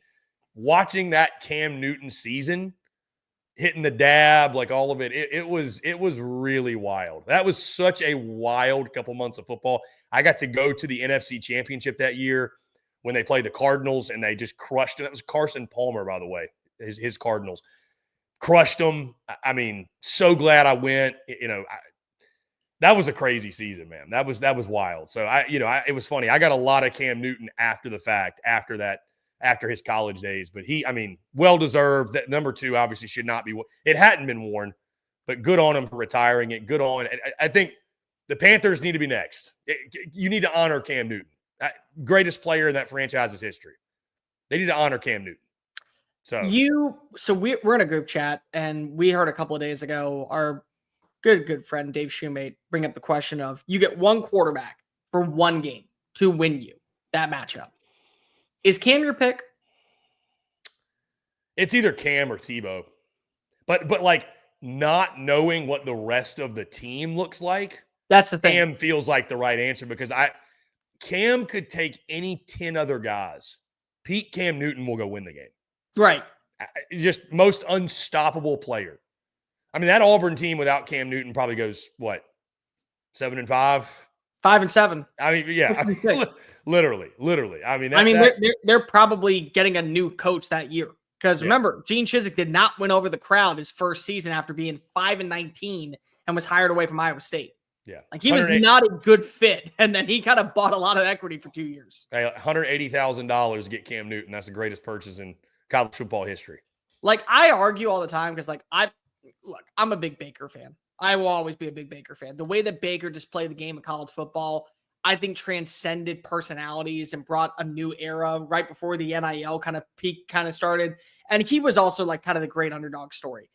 Speaker 1: Watching that Cam Newton season, hitting the dab, like all of it, it was really wild. That was such a wild couple months of football. I got to go to the NFC Championship that year when they played the Cardinals, and they just crushed it. That was Carson Palmer, by the way, his Cardinals. Crushed them. I mean, so glad I went. That was a crazy season, man. That was wild. So it was funny. I got a lot of Cam Newton after the fact, after his college days. But well deserved. That number 2 obviously should not be. It hadn't been worn, but good on him for retiring it. Good on. I think the Panthers need to be next. You need to honor Cam Newton, greatest player in that franchise's history. They need to honor Cam Newton. So we're in a group chat, and we heard a couple of days ago our good friend Dave Shoemate bring up the question of, you get one quarterback for one game to win you that matchup. Is Cam your pick? It's either Cam or Tebow. But like, not knowing what the rest of the team looks like, that's the thing. Cam feels like the right answer because Cam could take any 10 other guys. Cam Newton will go win the game. Right. Just most unstoppable player. I mean, that Auburn team without Cam Newton probably goes, what, 7-5? 5-7. I mean, yeah. Literally. I mean, they're probably getting a new coach that year. Because remember, Gene Chizik did not win over the crowd his first season after being 5-19 and was hired away from Iowa State. Yeah.
Speaker 2: Like, he was not a good fit. And then he kind of bought a lot of equity for 2 years.
Speaker 1: Hey, $180,000 to get Cam Newton. That's the greatest purchase in college football history.
Speaker 2: Like, I argue all the time because, like, I'm a big Baker fan. I will always be a big Baker fan. The way that Baker just played the game of college football, I think transcended personalities and brought a new era right before the NIL kind of peak kind of started. And he was also like kind of the great underdog story.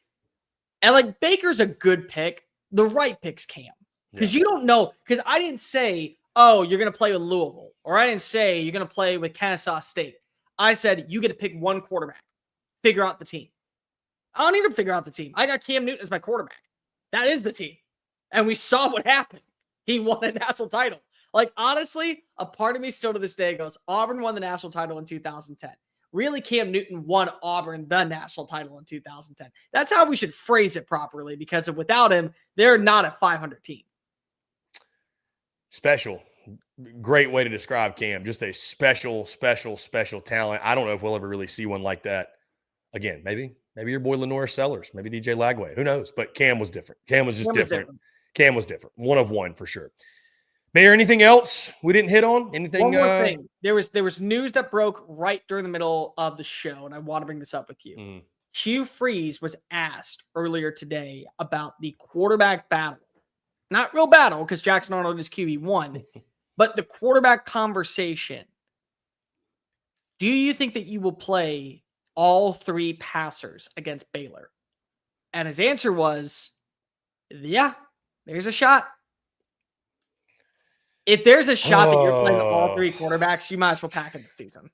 Speaker 2: And like, Baker's a good pick. The right pick's Cam. Because you don't know. Because I didn't say, oh, you're going to play with Louisville. Or I didn't say you're going to play with Kennesaw State. I said you get to pick one quarterback. Figure out the team. I don't need to figure out the team. I got Cam Newton as my quarterback. That is the team. And we saw what happened. He won a national title. Like, honestly, a part of me still to this day goes, Auburn won the national title in 2010. Really, Cam Newton won Auburn the national title in 2010. That's how we should phrase it properly, because without him, they're not a 500 team.
Speaker 1: Special. Great way to describe Cam. Just a special, special, special talent. I don't know if we'll ever really see one like that again. Maybe your boy Lenore Sellers, maybe DJ Lagway. Who knows? But Cam was different. Cam was just different. Cam was different. One of one for sure. Mayor, anything else we didn't hit on? Anything?
Speaker 2: One more thing. There was news that broke right during the middle of the show, and I want to bring this up with you. Hugh Freeze was asked earlier today about the quarterback battle. Not real battle, because Jackson Arnold is QB1, but the quarterback conversation. Do you think that you will play all three passers against Baylor? And his answer was, yeah, there's a shot. If there's a shot that you're playing all three quarterbacks, you might as well pack in the season.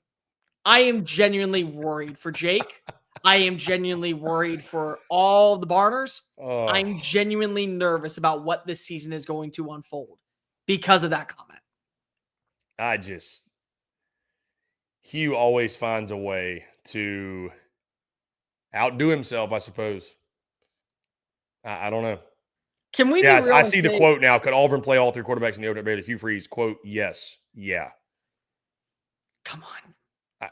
Speaker 2: I am genuinely worried for Jake. I am genuinely worried for all the Barners. I'm genuinely nervous about what this season is going to unfold because of that comment.
Speaker 1: Hugh always finds a way to outdo himself, I suppose. I don't know.
Speaker 2: Can we be real?
Speaker 1: I see the quote now. Could Auburn play all three quarterbacks in the Baylor? Hugh Freeze, quote, yes. Yeah.
Speaker 2: Come on.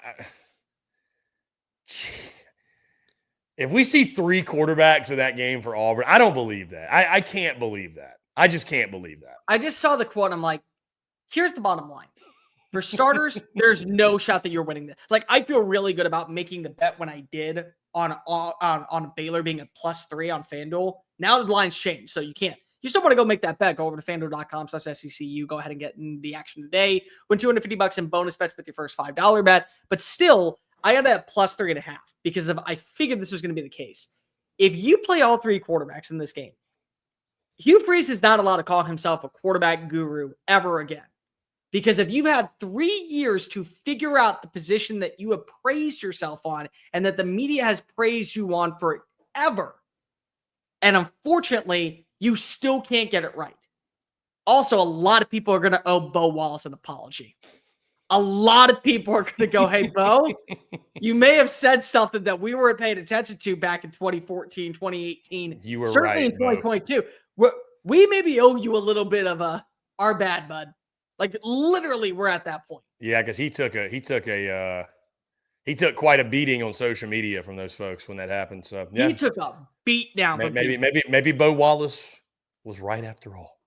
Speaker 1: If we see three quarterbacks in that game for Auburn, I don't believe that. I can't believe that. I just can't believe that.
Speaker 2: I just saw the quote. I'm like, here's the bottom line. For starters, there's no shot that you're winning this. Like, I feel really good about making the bet when I did on Baylor being a +3 on FanDuel. Now the line's changed, so you can't. You still want to go make that bet, go over to FanDuel.com/SECU. Go ahead and get in the action today. Win $250 in bonus bets with your first $5 bet. But still, I got that +3.5 because I figured this was going to be the case. If you play all three quarterbacks in this game, Hugh Freeze is not allowed to call himself a quarterback guru ever again. Because if you've had 3 years to figure out the position that you have praised yourself on and that the media has praised you on forever, and unfortunately, you still can't get it right. Also, a lot of people are going to owe Bo Wallace an apology. A lot of people are going to go, hey, Bo, you may have said something that we weren't paying attention to back in 2014, 2018.
Speaker 1: You were
Speaker 2: certainly
Speaker 1: right,
Speaker 2: in 2022. We maybe owe you a little bit of our bad, bud. Like, literally, we're at that point.
Speaker 1: Yeah, because he took quite a beating on social media from those folks when that happened. So yeah.
Speaker 2: He took a beat down.
Speaker 1: Maybe Bo Wallace was right after all.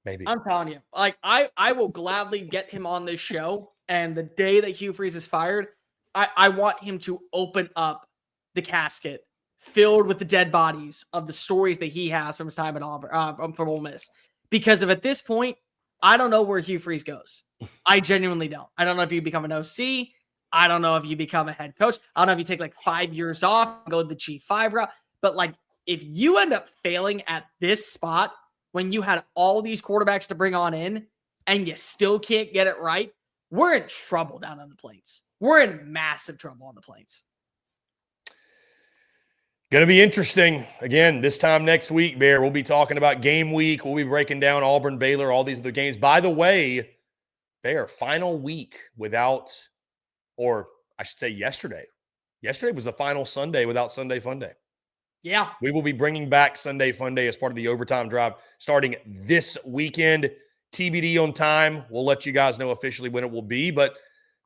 Speaker 1: Maybe.
Speaker 2: I'm telling you, like, I will gladly get him on this show. And the day that Hugh Freeze is fired, I want him to open up the casket filled with the dead bodies of the stories that he has from his time at Auburn, from Ole Miss. Because if at this point, I don't know where Hugh Freeze goes. I genuinely don't. I don't know if you become an OC. I don't know if you become a head coach. I don't know if you take like 5 years off and go the G5 route. But like, if you end up failing at this spot when you had all these quarterbacks to bring on in and you still can't get it right, we're in trouble down on the Plains. We're in massive trouble on the Plains.
Speaker 1: Going to be interesting. Again, this time next week, Bear, we'll be talking about game week. We'll be breaking down Auburn, Baylor, all these other games. By the way, Bear, final week without, or I should say yesterday. Yesterday was the final Sunday without Sunday Fun Day.
Speaker 2: Yeah.
Speaker 1: We will be bringing back Sunday Fun Day as part of the overtime drive starting this weekend. TBD on time. We'll let you guys know officially when it will be, but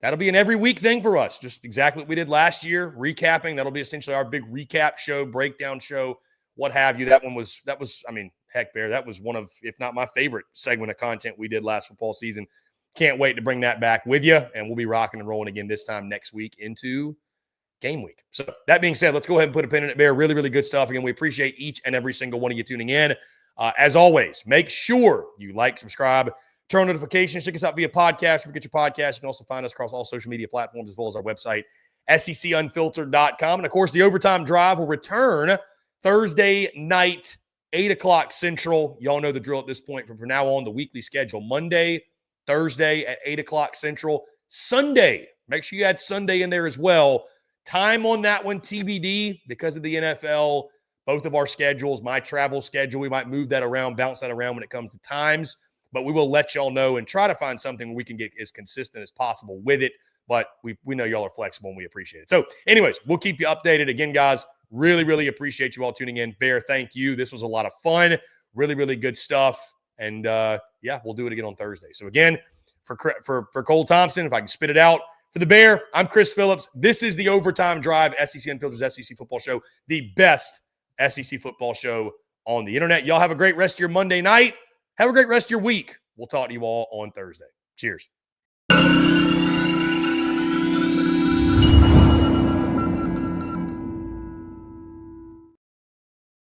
Speaker 1: that'll be an every week thing for us. Just exactly what we did last year, recapping. That'll be essentially our big recap show, breakdown show, what have you. That was, I mean, heck, Bear, that was one of, if not my favorite segment of content we did last football season. Can't wait to bring that back with you, and we'll be rocking and rolling again this time next week into game week. So that being said, let's go ahead and put a pin in it, Bear. Really, really good stuff. Again, we appreciate each and every single one of you tuning in. As always, make sure you like, subscribe, turn on notifications, check us out via podcast. If you get your podcast, you can also find us across all social media platforms as well as our website, secunfiltered.com. And, of course, the Overtime Drive will return Thursday night, 8 o'clock Central. Y'all know the drill at this point. From now on, the weekly schedule, Monday, Thursday at 8 o'clock Central. Sunday, make sure you add Sunday in there as well. Time on that one, TBD, because of the NFL, both of our schedules, my travel schedule, we might move that around, bounce that around when it comes to times, but we will let y'all know and try to find something where we can get as consistent as possible with it, but we know y'all are flexible and we appreciate it. So anyways, we'll keep you updated. Again, guys, really, really appreciate you all tuning in. Bear, thank you. This was a lot of fun. Really, really good stuff. And yeah, we'll do it again on Thursday. So again, for Cole Thompson, if I can spit it out, for the Bear, I'm Chris Phillips. This is the Overtime Drive, SEC Unfiltered SEC Football Show, the best SEC football show on the internet. Y'all have a great rest of your Monday night. Have a great rest of your week. We'll talk to you all on Thursday. Cheers.